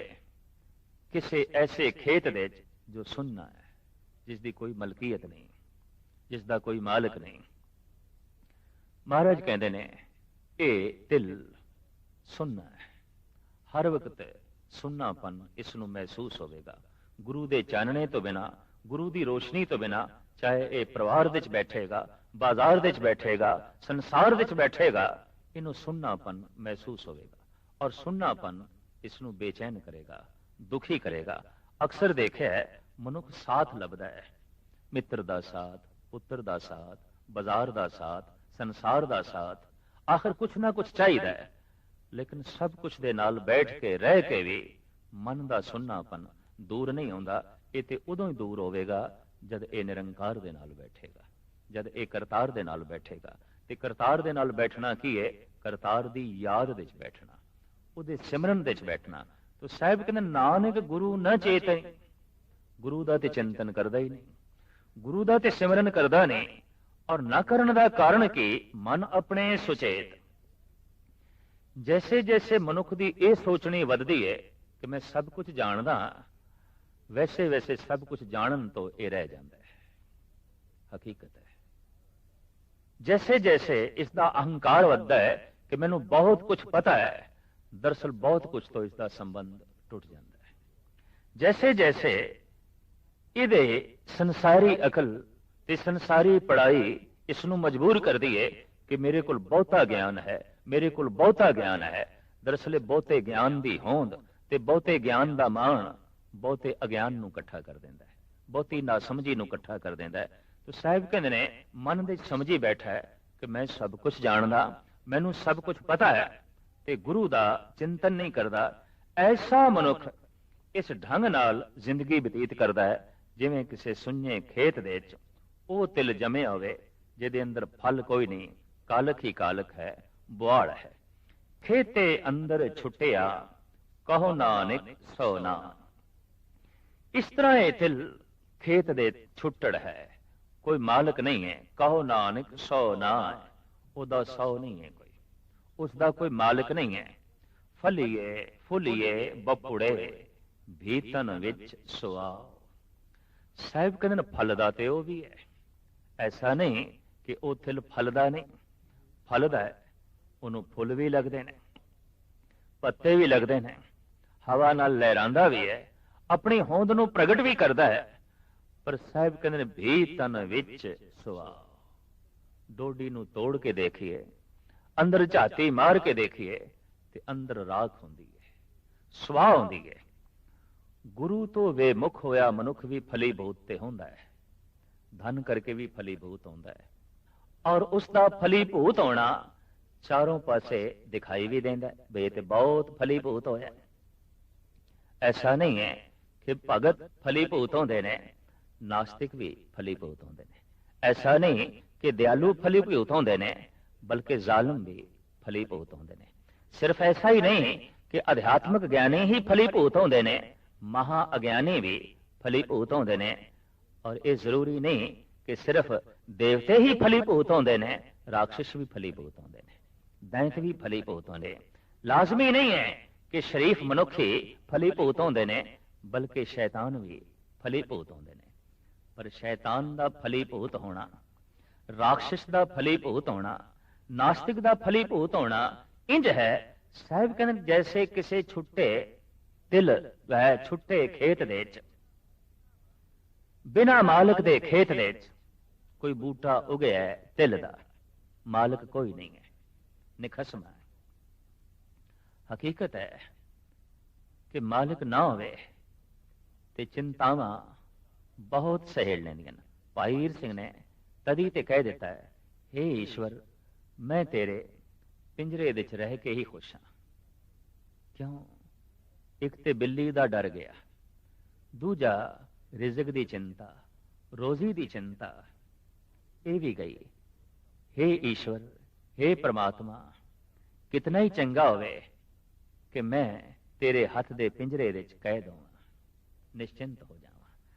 ਕਿਸੇ ਐਸੇ ਖੇਤ ਦੇ ਚ ਜੋ ਸੁੰਨਾ ਹੈ, ਜਿਸ ਦੀ ਕੋਈ ਮਲਕੀਅਤ ਨਹੀਂ, ਜਿਸ ਦਾ ਕੋਈ ਮਾਲਕ ਨਹੀਂ। ਮਹਾਰਾਜ ਕਹਿੰਦੇ ਨੇ ਇਹ ਤਿਲ ਸੁੰਨਾ ਹੈ, ਹਰ ਵਕਤ ਸੁੰਨਾਪਨ ਇਸ ਨੂੰ ਮਹਿਸੂਸ ਹੋਵੇਗਾ। ਗੁਰੂ ਦੇ ਚਾਨਣੇ ਤੋਂ ਬਿਨਾ, ਗੁਰੂ ਦੀ ਰੋਸ਼ਨੀ ਤੋਂ ਬਿਨਾ, ਚਾਹੇ ਇਹ ਪਰਿਵਾਰ ਵਿੱਚ ਬੈਠੇਗਾ, ਬਾਜ਼ਾਰ ਵਿੱਚ ਬੈਠੇਗਾ, ਸੰਸਾਰ ਵਿੱਚ ਬੈਠੇਗਾ, ਇਹਨੂੰ ਸੁੰਨਾਪਨ ਮਹਿਸੂਸ ਹੋਵੇਗਾ। ਔਰ ਸੁੰਨਾਪਨ ਇਸ ਨੂੰ ਬੇਚੈਨ ਕਰੇਗਾ, ਦੁਖੀ ਕਰੇਗਾ। ਅਕਸਰ ਦੇਖਿਆ ਹੈ ਮਨੁੱਖ ਸਾਥ ਲੱਭਦਾ ਹੈ, ਮਿੱਤਰ ਦਾ ਸਾਥ, ਪੁੱਤਰ ਦਾ ਸਾਥ, ਬਾਜ਼ਾਰ ਦਾ ਸਾਥ, ਸੰਸਾਰ ਦਾ ਸਾਥ, ਆਖਰ ਕੁਛ ਨਾ ਕੁਛ ਚਾਹੀਦਾ ਹੈ। ਲੇਕਿਨ ਸਭ ਕੁਛ ਦੇ ਨਾਲ ਬੈਠ ਕੇ ਰਹਿ ਕੇ ਵੀ ਮਨ ਦਾ ਸੁੰਨਾਪਨ ਦੂਰ ਨਹੀਂ ਹੁੰਦਾ। ਇਹ ਤੇ ਉਦੋਂ ਹੀ ਦੂਰ ਹੋਵੇਗਾ ਜਦ ਇਹ ਨਿਰੰਕਾਰ ਦੇ ਨਾਲ ਬੈਠੇਗਾ, ਜਦ ਇਹ ਕਰਤਾਰ ਦੇ ਨਾਲ ਬੈਠੇਗਾ। ਤੇ ਕਰਤਾਰ ਦੇ ਨਾਲ ਬੈਠਣਾ ਕੀ ਹੈ? ਕਰਤਾਰ ਦੀ ਯਾਦ ਵਿੱਚ ਬੈਠਣਾ, ਉਹਦੇ ਸਿਮਰਨ ਵਿੱਚ ਬੈਠਣਾ। ਤੋ ਸਾਹਿਬ ਕਹਿੰਦੇ ਨਾਨਕ ਗੁਰੂ ਨਾ ਚੇਤੈ, ਗੁਰੂ ਦਾ ਤੇ ਚਿੰਤਨ ਕਰਦਾ ਹੀ ਨਹੀਂ, ਗੁਰੂ ਦਾ ਤੇ ਸਿਮਰਨ ਕਰਦਾ ਨਹੀਂ। ਔਰ ਨਾ ਕਰਨ ਦਾ ਕਾਰਨ ਕੀ? ਮਨ ਆਪਣੇ ਸੁਚੇਤ। ਜੈਸੇ ਜੈਸੇ ਮਨੁੱਖ ਦੀ ਇਹ ਸੋਚਣੀ ਵੱਧਦੀ ਹੈ ਕਿ ਮੈਂ ਸਭ ਕੁਝ ਜਾਣਦਾ, ਵੈਸੇ ਵੈਸੇ ਸਭ ਕੁਝ ਜਾਣਨ ਤੋਂ ਇਹ ਰਹਿ ਜਾਂਦਾ ਹੈ। ਹਕੀਕਤ ਹੈ, ਜੈਸੇ ਜੈਸੇ ਇਸ ਦਾ ਅਹੰਕਾਰ ਵੱਧਦਾ ਹੈ ਕਿ ਮੈਨੂੰ ਬਹੁਤ ਕੁਝ ਪਤਾ ਹੈ, ਦਰਅਸਲ ਬਹੁਤ ਕੁਝ ਤੋਂ ਇਸ ਦਾ ਸੰਬੰਧ ਟੁੱਟ ਜਾਂਦਾ ਹੈ। ਜੈਸੇ ਜੈਸੇ ਇਹਦੇ ਸੰਸਾਰੀ ਅਕਲ ਤੇ ਸੰਸਾਰੀ ਪੜ੍ਹਾਈ ਇਸ ਨੂੰ ਮਜਬੂਰ ਕਰਦੀ ਹੈ ਕਿ ਮੇਰੇ ਕੋਲ ਬਹੁਤਾ ਗਿਆਨ ਹੈ, ਮੇਰੇ ਕੋਲ ਬਹੁਤਾ ਗਿਆਨ ਹੈ। ਦਰਅਸਲ ਬਹੁਤੇ ਗਿਆਨ ਦੀ ਹੋਂਦ ਤੇ ਬਹੁਤੇ ਗਿਆਨ ਦਾ ਮਾਣ ਬਹੁਤੇ ਅਗਿਆਨ ਨੂੰ ਇਕੱਠਾ ਕਰ ਦਿੰਦਾ ਹੈ, ਬਹੁਤੀ ਨਾਸਮਝੀ ਨੂੰ ਇਕੱਠਾ ਕਰ ਦਿੰਦਾ ਹੈ। ਤੇ ਸਾਹਿਬ ਕਹਿੰਦੇ ਨੇ ਮਨ ਦੇ ਸਮਝੀ ਬੈਠਾ ਹੈ ਕਿ ਮੈਂ ਸਭ ਕੁਝ ਜਾਣਦਾ, ਮੈਨੂੰ ਸਭ ਕੁਝ ਪਤਾ ਹੈ, ਤੇ ਗੁਰੂ ਦਾ ਚਿੰਤਨ ਨਹੀਂ ਕਰਦਾ। ਐਸਾ ਮਨੁੱਖ ਇਸ ਢੰਗ ਨਾਲ ਜ਼ਿੰਦਗੀ ਬਤੀਤ ਕਰਦਾ ਹੈ ਜਿਵੇਂ ਕਿਸੇ ਸੁੰਨੇ ਖੇਤ ਦੇ ਵਿੱਚ ਉਹ ਤਿਲ ਜਮੇ ਹੋਵੇ ਜਿਹਦੇ ਅੰਦਰ ਫਲ ਕੋਈ ਨਹੀਂ, ਕਾਲਕ ਹੀ ਕਾਲਕ ਹੈ, ਬੁਆੜ ਹੈ। ਖੇਤੇ ਅੰਦਰ ਛੁੱਟਿਆ ਕਹੋ ਨਾਨਕ ਸੋ ਨਾਮ। ਇਸ ਤਰ੍ਹਾਂ ਇਹ ਤਿਲ ਖੇਤ ਦੇ ਛੁੱਟੜ ਹੈ, ਕੋਈ ਮਾਲਕ ਨਹੀਂ ਹੈ। ਕਹੋ ਨਾਨਕ ਸੋ ਨਾਮ, ਉਹਦਾ ਸੌ ਨਹੀਂ ਹੈ ਕੋਈ, ਉਸ ਦਾ ਕੋਈ ਮਾਲਕ ਨਹੀਂ ਹੈ। ਫਲੀਏ ਫੁੱਲੀਏ ਬਪੁੜੇ ਭੀਤਨ ਵਿੱਚ ਸੁਆਓ। ਸਾਹਿਬ ਕਹਿੰਦੇ ਨੇ ਫਲਦਾ ਤੇ ਉਹ ਵੀ ਹੈ, ਐਸਾ ਨਹੀਂ ਕਿ ਉਹ ਤਿਲ ਫਲਦਾ ਨਹੀਂ, ਫਲਦਾ ਹੈ। ਉਹਨੂੰ ਫੁੱਲ ਵੀ ਲੱਗਦੇ ਨੇ, ਪੱਤੇ ਵੀ ਲੱਗਦੇ ਨੇ, ਹਵਾ ਨਾਲ ਲਹਿਰਾਂਦਾ ਵੀ ਹੈ, ਆਪਣੀ ਹੋਂਦ ਨੂੰ ਪ੍ਰਗਟ ਵੀ ਕਰਦਾ ਹੈ। ਪਰ ਸਾਹਿਬ ਕਹਿੰਦੇ ਨੇ ਭੀਤਨ ਵਿੱਚ ਸੁਆਓ। ਡੋਡੀ ਨੂੰ ਤੋੜ ਕੇ ਦੇਖੀਏ, ਅੰਦਰ ਝਾਤੀ ਮਾਰ ਕੇ ਦੇਖੀਏ ਤੇ ਅੰਦਰ ਰਾਖ ਹੁੰਦੀ ਹੈ, ਸੁਆਹ ਹੁੰਦੀ ਹੈ। ਗੁਰੂ ਤੋਂ ਬੇਮੁਖ ਹੋਇਆ ਮਨੁੱਖ ਵੀ ਫਲੀਭੂਤ ਤੇ ਹੁੰਦਾ ਹੈ, ਧਨ ਕਰਕੇ ਵੀ ਫਲੀਭੂਤ ਹੁੰਦਾ ਹੈ। ਔਰ ਉਸ ਦਾ ਫਲੀਭੂਤ ਹੋਣਾ ਚਾਰੋਂ ਪਾਸੇ ਦਿਖਾਈ ਵੀ ਦਿੰਦਾ ਬਈ ਤੇ ਬਹੁਤ ਫਲੀਭੂਤ ਹੋਇਆ। ਐਸਾ ਨਹੀਂ ਹੈ ਕਿ ਭਗਤ ਫਲੀਭੂਤ ਹੁੰਦੇ ਨੇ, ਨਾਸਤਿਕ ਵੀ ਫਲੀਭੂਤ ਹੁੰਦੇ ਨੇ। ਐਸਾ ਨਹੀਂ ਕਿ ਦਿਆਲੂ ਫਲੀਭੂਤ ਹੁੰਦੇ ਨੇ, ਬਲਕਿ ਜ਼ਾਲਮ ਵੀ ਫਲੀਭੂਤ ਹੁੰਦੇ ਨੇ। ਸਿਰਫ ਐਸਾ ਹੀ ਨਹੀਂ ਕਿ ਅਧਿਆਤਮਿਕ ਗਿਆਨੀ ਹੀ ਫਲੀਭੂਤ ਹੁੰਦੇ ਨੇ, ਮਹਾ ਅਗਿਆਨੀ ਵੀ ਫਲੀਭੂਤ ਹੁੰਦੇ ਨੇ। ਔਰ ਇਹ ਜ਼ਰੂਰੀ ਨਹੀਂ ਕਿ ਸਿਰਫ ਦੇਵਤੇ ਹੀ ਫਲੀਭੂਤ ਹੁੰਦੇ ਨੇ, ਰਾਖਸ਼ ਵੀ ਫਲੀਭੂਤ ਹੁੰਦੇ ਨੇ, ਦੈਂਤ ਵੀ ਫਲੀਭੂਤ ਹੁੰਦੇ। ਲਾਜ਼ਮੀ ਨਹੀਂ ਹੈ ਕਿ ਸ਼ਰੀਫ ਮਨੁੱਖ ਹੀ ਫਲੀਭੂਤ ਹੁੰਦੇ ਨੇ, ਬਲਕਿ ਸ਼ੈਤਾਨ ਵੀ ਫਲੀਭੂਤ ਹੁੰਦੇ ਨੇ। ਪਰ ਸ਼ੈਤਾਨ ਦਾ ਫਲੀਭੂਤ ਹੋਣਾ, ਰਾਖਸ਼ ਦਾ ਫਲੀਭੂਤ ਹੋਣਾ, ਨਾਸਤਿਕ ਦਾ ਫਲੀਭੂਤ ਹੋਣਾ ਇੰਜ ਹੈ। ਸਾਹਿਬ ਕਹਿੰਦੇ ਜੈਸੇ ਕਿਸੇ ਛੁੱਟੇ ਤਿਲ ਹੈ, ਛੁੱਟੇ ਖੇਤ ਦੇ ਵਿੱਚ, ਬਿਨਾਂ ਮਾਲਕ ਦੇ ਖੇਤ ਦੇ ਵਿੱਚ ਕੋਈ ਬੂਟਾ ਉਗਿਆ ਹੈ ਤਿਲ ਦਾ, ਮਾਲਕ ਕੋਈ ਨਹੀਂ ਹੈ, ਨਿਖਸਮ ਹੈ। ਹਕੀਕਤ ਹੈ ਕਿ ਮਾਲਕ ਨਾ ਹੋਵੇ ਤੇ ਚਿੰਤਾਵਾਂ ਬਹੁਤ ਸਹਿਲ ਲੈਂਦੀਆਂ ਨੇ। ਭਾਈ ਹੀਰ ਸਿੰਘ ਨੇ ਤਦੀ ਤੇ ਕਹਿ ਦਿੱਤਾ ਹੈ, ਹੇ ਈਸ਼ਵਰ ਮੈਂ ਤੇਰੇ ਪਿੰਜਰੇ ਵਿੱਚ ਰਹਿ ਕੇ ਹੀ ਖੁਸ਼ ਹਾਂ। ਕਿਉਂ? ਇੱਕ ਤੇ ਬਿੱਲੀ ਦਾ ਡਰ ਗਿਆ, ਦੂਜਾ ਰਿਜ਼ਕ ਦੀ ਚਿੰਤਾ, ਰੋਜ਼ੀ ਦੀ ਚਿੰਤਾ ਇਹ ਵੀ ਗਈ। हे ਈਸ਼ਵਰ, हे ਪ੍ਰਮਾਤਮਾ, ਕਿਤਨਾ ਹੀ ਚੰਗਾ ਹੋਵੇ ਕਿ ਮੈਂ ਤੇਰੇ ਹੱਥ ਦੇ ਪਿੰਜਰੇ ਵਿੱਚ ਕੈਦ ਹੋਵਾਂ, ਨਿਸ਼ਚਿੰਤ ਹੋ ਜਾਵਾਂ।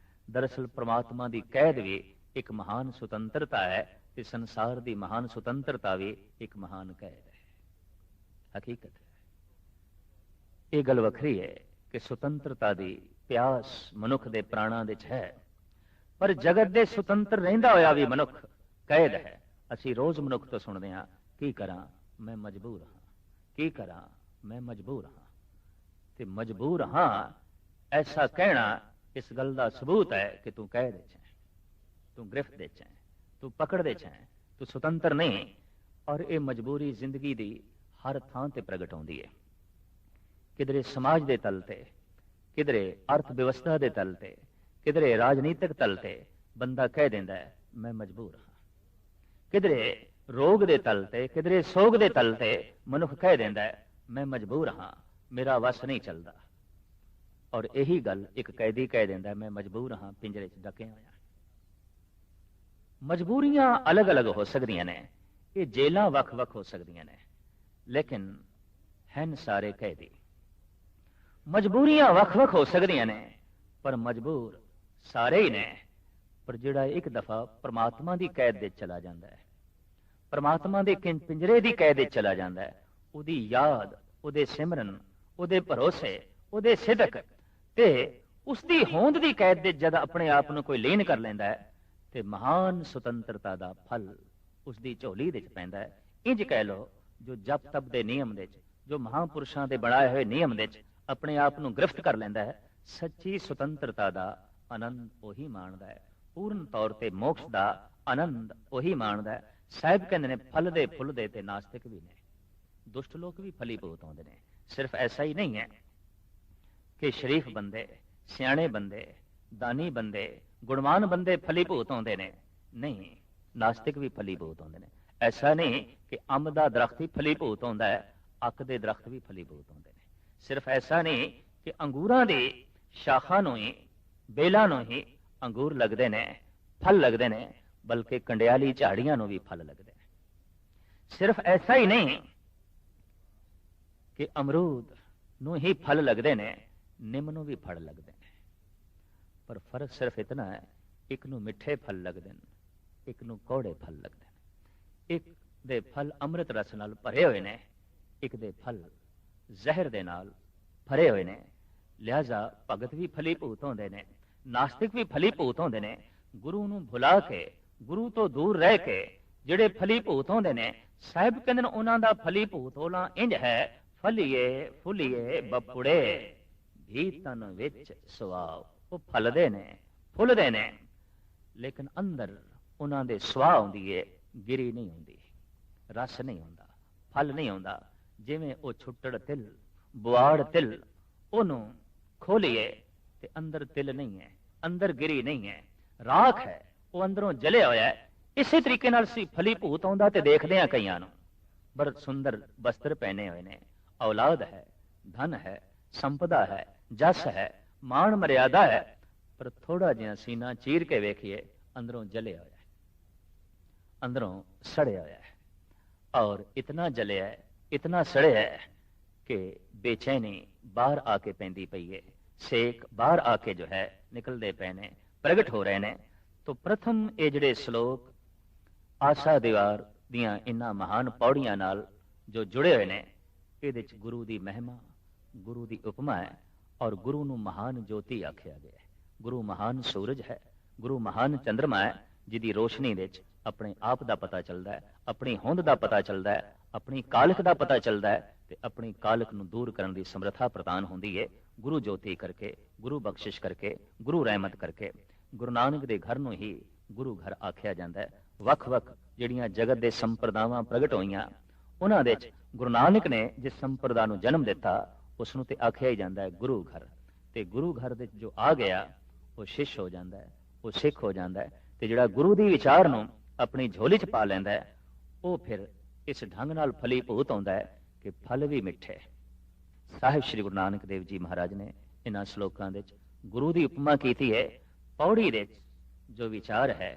ਦਰਅਸਲ ਪ੍ਰਮਾਤਮਾ ਦੀ ਕੈਦ ਵੀ ਇੱਕ ਮਹਾਨ ਸੁਤੰਤਰਤਾ ਹੈ ਤੇ ਸੰਸਾਰ ਦੀ ਮਹਾਨ ਸੁਤੰਤਰਤਾ ਵੀ ਇੱਕ ਮਹਾਨ ਕੈਦ ਹੈ। ਹਕੀਕਤ ਹੈ, ਇਹ ਗੱਲ ਵੱਖਰੀ ਹੈ ਕਿ ਸੁਤੰਤਰਤਾ ਦੀ ਪਿਆਸ ਮਨੁੱਖ ਦੇ ਪ੍ਰਾਣਾਂ ਵਿੱਚ ਹੈ, ਪਰ ਜਗਤ ਦੇ ਸੁਤੰਤਰ ਰਹਿੰਦਾ ਹੋਇਆ ਵੀ ਮਨੁੱਖ ਕੈਦ ਹੈ। ਅਸੀਂ ਰੋਜ਼ ਮਨੁੱਖ ਤੋਂ ਸੁਣਦੇ ਹਾਂ, ਕੀ ਕਰਾਂ ਮੈਂ ਮਜਬੂਰ ਹਾਂ, ਕੀ ਕਰਾਂ ਮੈਂ ਮਜਬੂਰ ਹਾਂ। ਤੇ ਮਜਬੂਰ ਹਾਂ ਐਸਾ ਕਹਿਣਾ ਇਸ ਗੱਲ ਦਾ ਸਬੂਤ ਹੈ ਕਿ ਤੂੰ ਕੈਦ ਵਿੱਚ ਹੈ, ਤੂੰ ਗ੍ਰਿਫਤ ਵਿੱਚ ਹੈ, ਤੂੰ ਪਕੜ ਵਿੱਚ ਹੈ, ਤੂੰ ਸੁਤੰਤਰ ਨਹੀਂ। ਔਰ ਇਹ ਮਜਬੂਰੀ ਜ਼ਿੰਦਗੀ ਦੀ ਹਰ ਥਾਂ ਤੇ ਪ੍ਰਗਟ ਹੁੰਦੀ ਹੈ। ਕਿਧਰੇ ਸਮਾਜ ਦੇ ਤਲ ਤੇ, ਕਿਧਰੇ ਅਰਥ ਵਿਵਸਥਾ ਦੇ ਤਲ ਤੇ, ਕਿਧਰੇ ਰਾਜਨੀਤਿਕ ਤਲ ਤੇ ਬੰਦਾ ਕਹਿ ਦਿੰਦਾ ਹੈ ਮੈਂ ਮਜਬੂਰ ਹਾਂ। ਕਿਧਰੇ ਰੋਗ ਦੇ ਤਲ ਤੇ, ਕਿਧਰੇ ਸੋਗ ਦੇ ਤਲ ਤੇ ਮਨੁੱਖ ਕਹਿ ਦਿੰਦਾ ਹੈ ਮੈਂ ਮਜਬੂਰ ਹਾਂ, ਮੇਰਾ ਵਸ ਨਹੀਂ ਚੱਲਦਾ। ਔਰ ਇਹੀ ਗੱਲ ਇੱਕ ਕੈਦੀ ਕਹਿ ਦਿੰਦਾ ਮੈਂ ਮਜਬੂਰ ਹਾਂ, ਪਿੰਜਰੇ 'ਚ ਡੱਕਿਆ ਹੋਇਆ। ਮਜਬੂਰੀਆਂ ਅਲੱਗ-ਅਲੱਗ ਹੋ ਸਕਦੀਆਂ ਨੇ, ਇਹ ਜੇਲਾਂ ਵੱਖ-ਵੱਖ ਹੋ ਸਕਦੀਆਂ ਨੇ, ਲੇਕਿਨ ਹਨ ਸਾਰੇ ਕੈਦੀ। ਮਜਬੂਰੀਆਂ ਵੱਖ-ਵੱਖ ਹੋ ਸਕਦੀਆਂ ਨੇ ਪਰ ਮਜਬੂਰ ਸਾਰੇ ਹੀ ਨੇ। ਪਰ ਜਿਹੜਾ ਇੱਕ ਦਫਾ ਪ੍ਰਮਾਤਮਾ ਦੀ ਕੈਦ ਵਿੱਚ ਚਲਾ ਜਾਂਦਾ ਹੈ, ਪ੍ਰਮਾਤਮਾ ਦੇ ਪਿੰਜਰੇ ਦੀ ਕੈਦ ਵਿੱਚ ਚਲਾ ਜਾਂਦਾ ਹੈ, ਉਹਦੀ ਯਾਦ, ਉਹਦੇ ਸਿਮਰਨ, ਉਹਦੇ ਭਰੋਸੇ, ਉਹਦੇ ਸਿਦਕ ਤੇ ਉਸਦੀ ਹੋਂਦ ਦੀ ਕੈਦ ਵਿੱਚ ਜਦ ਆਪਣੇ ਆਪ ਨੂੰ ਕੋਈ ਲੀਨ ਕਰ ਲੈਂਦਾ ਹੈ ਤੇ ਮਹਾਨ ਸੁਤੰਤਰਤਾ ਦਾ ਫਲ ਉਸਦੀ ਝੋਲੀ ਵਿੱਚ ਪੈਂਦਾ ਹੈ। ਇੰਜ ਕਹਿ ਲਓ, ਜੋ ਜਪ ਤਪ ਦੇ ਨਿਯਮ ਵਿੱਚ, ਜੋ ਮਹਾਂਪੁਰਸ਼ਾਂ ਦੇ ਬਣਾਏ ਹੋਏ ਨਿਯਮ ਵਿੱਚ ਆਪਣੇ ਆਪ ਨੂੰ ਗ੍ਰਿਫਤ ਕਰ ਲੈਂਦਾ ਹੈ, ਸੱਚੀ ਸੁਤੰਤਰਤਾ ਦਾ ਆਨੰਦ ਉਹੀ ਮਾਣਦਾ ਹੈ। ਪੂਰਨ ਤੌਰ ਤੇ ਮੋਕਸ਼ ਦਾ ਆਨੰਦ ਉਹੀ ਮਾਣਦਾ ਹੈ। ਸਾਹਿਬ ਕਹਿੰਦੇ ਨੇ ਫਲ ਦੇ ਫੁੱਲ ਦੇ ਤੇ ਨਾਸਤਿਕ ਵੀ ਨੇ, ਦੁਸ਼ਟ ਲੋਕ ਵੀ ਫਲੀ ਭੂਤ ਆਉਂਦੇ ਨੇ। ਸਿਰਫ ਐਸਾ ਹੀ ਨਹੀਂ ਹੈ ਕਿ ਸ਼ਰੀਫ ਬੰਦੇ, ਸਿਆਣੇ ਬੰਦੇ, ਦਾਨੀ ਬੰਦੇ, ਗੁਣਵਾਨ ਬੰਦੇ ਫਲੀ ਭੂਤ ਆਉਂਦੇ ਨੇ, ਨਹੀਂ, ਨਾਸਤਿਕ ਵੀ ਫਲੀ ਭੂਤ ਆਉਂਦੇ ਨੇ। ਐਸਾ ਨਹੀਂ ਕਿ ਅੰਬ ਦਾ ਦਰਖਤ ਹੀ ਫਲੀ ਭੂਤ ਆਉਂਦਾ ਹੈ, ਅੱਕ ਦੇ ਦਰਖਤ ਵੀ ਫਲੀ ਭੂਤ ਆਉਂਦੇ ਨੇ। ਸਿਰਫ ਐਸਾ ਨਹੀਂ ਕਿ ਅੰਗੂਰਾਂ ਦੀ ਸ਼ਾਖਾ ਨੂੰ ਹੀ, ਬੇਲਾਂ ਨੂੰ ਹੀ ਅੰਗੂਰ ਲੱਗਦੇ ਨੇ, ਫਲ ਲੱਗਦੇ ਨੇ, ਬਲਕਿ ਕੰਡਿਆਲੀ ਝਾੜੀਆਂ ਨੂੰ ਵੀ ਫਲ ਲੱਗਦੇ ਨੇ। ਸਿਰਫ ਐਸਾ ਹੀ ਨਹੀਂ ਕਿ ਅਮਰੂਦ ਨੂੰ ਹੀ ਫਲ ਲੱਗਦੇ ਨੇ, ਨਿੰਮ ਨੂੰ ਵੀ ਫਲ ਲੱਗਦੇ ਨੇ। ਪਰ ਫਰਕ ਸਿਰਫ ਇਤਨਾ ਹੈ, ਇੱਕ ਨੂੰ ਮਿੱਠੇ ਫਲ ਲੱਗਦੇ ਨੇ, ਇੱਕ ਨੂੰ ਕੌੜੇ ਫਲ ਲੱਗਦੇ ਨੇ। ਇੱਕ ਦੇ ਫਲ ਅੰਮ੍ਰਿਤ ਰਸ ਨਾਲ ਭਰੇ ਹੋਏ ਨੇ, ਇੱਕ ਦੇ ਫਲ ਜ਼ਹਿਰ ਦੇ ਨਾਲ ਭਰੇ ਹੋਏ ਨੇ। ਲਿਹਾਜ਼ਾ ਭਗਤ ਵੀ ਫਲੀ ਭੂਤ ਹੁੰਦੇ ਨੇ, ਨਾਸਤਿਕ ਵੀ ਫਲੀ ਭੂਤ ਹੁੰਦੇ ਨੇ। ਗੁਰੂ ਨੂੰ ਭੁਲਾ ਕੇ, ਗੁਰੂ ਤੋਂ ਦੂਰ ਰਹਿ ਕੇ ਜਿਹੜੇ ਫਲੀ ਭੂਤ ਹੁੰਦੇ ਨੇ, ਸਾਹਿਬ ਕਹਿੰਦੇ ਨੇ ਉਹਨਾਂ ਦਾ ਫਲੀ ਭੂਤ ਹੋਣਾ ਇੰਜ ਹੈ, ਫਲੀਏ ਫੁੱਲੀਏ ਬਪੁੜੇ ਵੀ ਤਨ ਵਿੱਚ ਸੁਆਵ। ਉਹ ਫਲਦੇ ਨੇ, ਫੁੱਲਦੇ ਨੇ, ਲੇਕਿਨ ਅੰਦਰ ਉਹਨਾਂ ਦੇ ਸੁਆਹ ਹੁੰਦੀ ਏ, ਗਿਰੀ ਨਹੀਂ ਹੁੰਦੀ, ਰਸ ਨਹੀਂ ਹੁੰਦਾ, ਫਲ ਨਹੀਂ ਹੁੰਦਾ। ਜਿਵੇਂ ਉਹ ਛੁੱਟੜ ਤਿਲ, ਬੁਆੜ ਤਿਲ, ਉਹਨੂੰ ਖੋਲੀਏ ਤੇ ਅੰਦਰ ਤਿਲ ਨਹੀਂ ਹੈ, ਅੰਦਰ ਗਿਰੀ ਨਹੀਂ ਹੈ, ਰਾਖ ਹੈ, ਉਹ ਅੰਦਰੋਂ ਜਲਿਆ ਹੋਇਆ ਹੈ। ਇਸੇ ਤਰੀਕੇ ਨਾਲ ਸੀ ਫਲੀ ਭੂਤ ਆਉਂਦਾ ਤੇ ਦੇਖਦੇ ਹਾਂ ਕਈਆਂ ਨੂੰ ਬੜੇ ਸੁੰਦਰ ਬਸਤਰ ਪਹਿਨੇ ਹੋਏ ਨੇ, ਔਲਾਦ ਹੈ, ਧਨ ਹੈ, ਸੰਪਦਾ ਹੈ, ਜਸ ਹੈ, ਮਾਣ ਮਰਿਆਦਾ ਹੈ, ਪਰ ਥੋੜਾ ਜਿਹਾ ਸੀਨਾ ਚੀਰ ਕੇ ਵੇਖੀਏ ਅੰਦਰੋਂ ਜਲਿਆ ਹੋਇਆ ਹੈ, ਅੰਦਰੋਂ ਸੜਿਆ ਹੋਇਆ ਹੈ। ਔਰ ਇਤਨਾ ਜਲਿਆ ਹੈ, ਇਤਨਾ ਸੜਿਆ ਹੈ ਕਿ ਬੇਚੈਨੀ ਬਾਹਰ ਆ ਕੇ ਪੈਂਦੀ ਪਈ ਹੈ, ਸੇਕ ਬਾਹਰ ਆ ਕੇ ਜੋ ਹੈ ਨਿਕਲਦੇ ਪਏ ਨੇ, ਪ੍ਰਗਟ ਹੋ ਰਹੇ ਨੇ। ਤੋ ਪ੍ਰਥਮ ਇਹ ਜਿਹੜੇ ਸ਼ਲੋਕ ਆਸਾ ਦੀਵਾਰ ਦੀਆਂ ਇਨ੍ਹਾਂ ਮਹਾਨ ਪੌੜੀਆਂ ਨਾਲ ਜੋ ਜੁੜੇ ਹੋਏ ਨੇ, ਇਹਦੇ ਚ ਗੁਰੂ ਦੀ ਮਹਿਮਾ, ਗੁਰੂ ਦੀ ਉਪਮਾ ਹੈ। ਔਰ ਗੁਰੂ ਨੂੰ ਮਹਾਨ ਜੋਤੀ ਆਖਿਆ ਗਿਆ ਹੈ। ਗੁਰੂ ਮਹਾਨ ਸੂਰਜ ਹੈ, ਗੁਰੂ ਮਹਾਨ ਚੰਦਰਮਾ ਹੈ, ਜਿਹਦੀ ਰੋਸ਼ਨੀ ਵਿੱਚ ਆਪਣੇ ਆਪ ਦਾ ਪਤਾ ਚੱਲਦਾ ਹੈ, ਆਪਣੀ ਹੋਂਦ ਦਾ ਪਤਾ ਚੱਲਦਾ ਹੈ, ਆਪਣੀ ਕਾਲਖ ਦਾ ਪਤਾ ਚੱਲਦਾ ਹੈ ਤੇ ਆਪਣੀ ਕਾਲਖ ਨੂੰ ਦੂਰ ਕਰਨ ਦੀ ਸਮਰੱਥਾ ਪ੍ਰਦਾਨ ਹੁੰਦੀ ਹੈ ਗੁਰੂ ਜੋਤੀ ਕਰਕੇ, ਗੁਰੂ ਬਖਸ਼ਿਸ਼ ਕਰਕੇ, ਗੁਰੂ ਰਹਿਮਤ ਕਰਕੇ। ਗੁਰੂ ਨਾਨਕ ਦੇ ਘਰ ਨੂੰ ਹੀ ਗੁਰੂ ਘਰ ਆਖਿਆ ਜਾਂਦਾ ਹੈ। ਵੱਖ-ਵੱਖ ਜਿਹੜੀਆਂ ਜਗਤ ਦੇ ਸੰਪਰਦਾਵਾਂ ਪ੍ਰਗਟ ਹੋਈਆਂ, ਉਹਨਾਂ ਦੇ ਵਿੱਚ ਗੁਰੂ ਨਾਨਕ ਨੇ ਜਿਸ ਸੰਪਰਦਾ ਨੂੰ ਜਨਮ ਦਿੱਤਾ ਉਸ ਨੂੰ ਤੇ ਆਖਿਆ ਹੀ ਜਾਂਦਾ ਹੈ ਗੁਰੂ ਘਰ। ਤੇ ਗੁਰੂ ਘਰ ਦੇ ਜੋ ਆ ਗਿਆ ਉਹ ਸ਼ਿਸ਼ ਹੋ ਜਾਂਦਾ ਹੈ, ਉਹ ਸਿੱਖ ਹੋ ਜਾਂਦਾ ਹੈ। ਤੇ ਜਿਹੜਾ ਗੁਰੂ ਦੀ ਵਿਚਾਰ ਨੂੰ ਆਪਣੀ ਝੋਲੀ 'ਚ ਪਾ ਲੈਂਦਾ ਹੈ, ਉਹ ਫਿਰ ਇਸ ਢੰਗ ਨਾਲ ਫਲੀ ਭੂਤ ਆਉਂਦਾ ਹੈ ਕਿ ਫਲ ਵੀ ਮਿੱਠੇ। ਸਾਹਿਬ ਸ੍ਰੀ ਗੁਰੂ ਨਾਨਕ ਦੇਵ ਜੀ ਮਹਾਰਾਜ ਨੇ ਇਹਨਾਂ ਸ਼ਲੋਕਾਂ ਦੇ ਵਿੱਚ ਗੁਰੂ ਦੀ ਉਪਮਾ ਕੀਤੀ ਹੈ। ਪੌੜੀ ਦੇ ਜੋ ਵਿਚਾਰ ਹੈ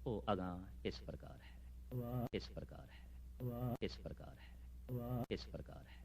ਉਹ ਅਗਾਂਹ ਇਸ ਪ੍ਰਕਾਰ ਹੈ, ਇਸ ਪ੍ਰਕਾਰ ਹੈ, ਇਸ ਪ੍ਰਕਾਰ ਹੈ, ਇਸ ਪ੍ਰਕਾਰ ਹੈ।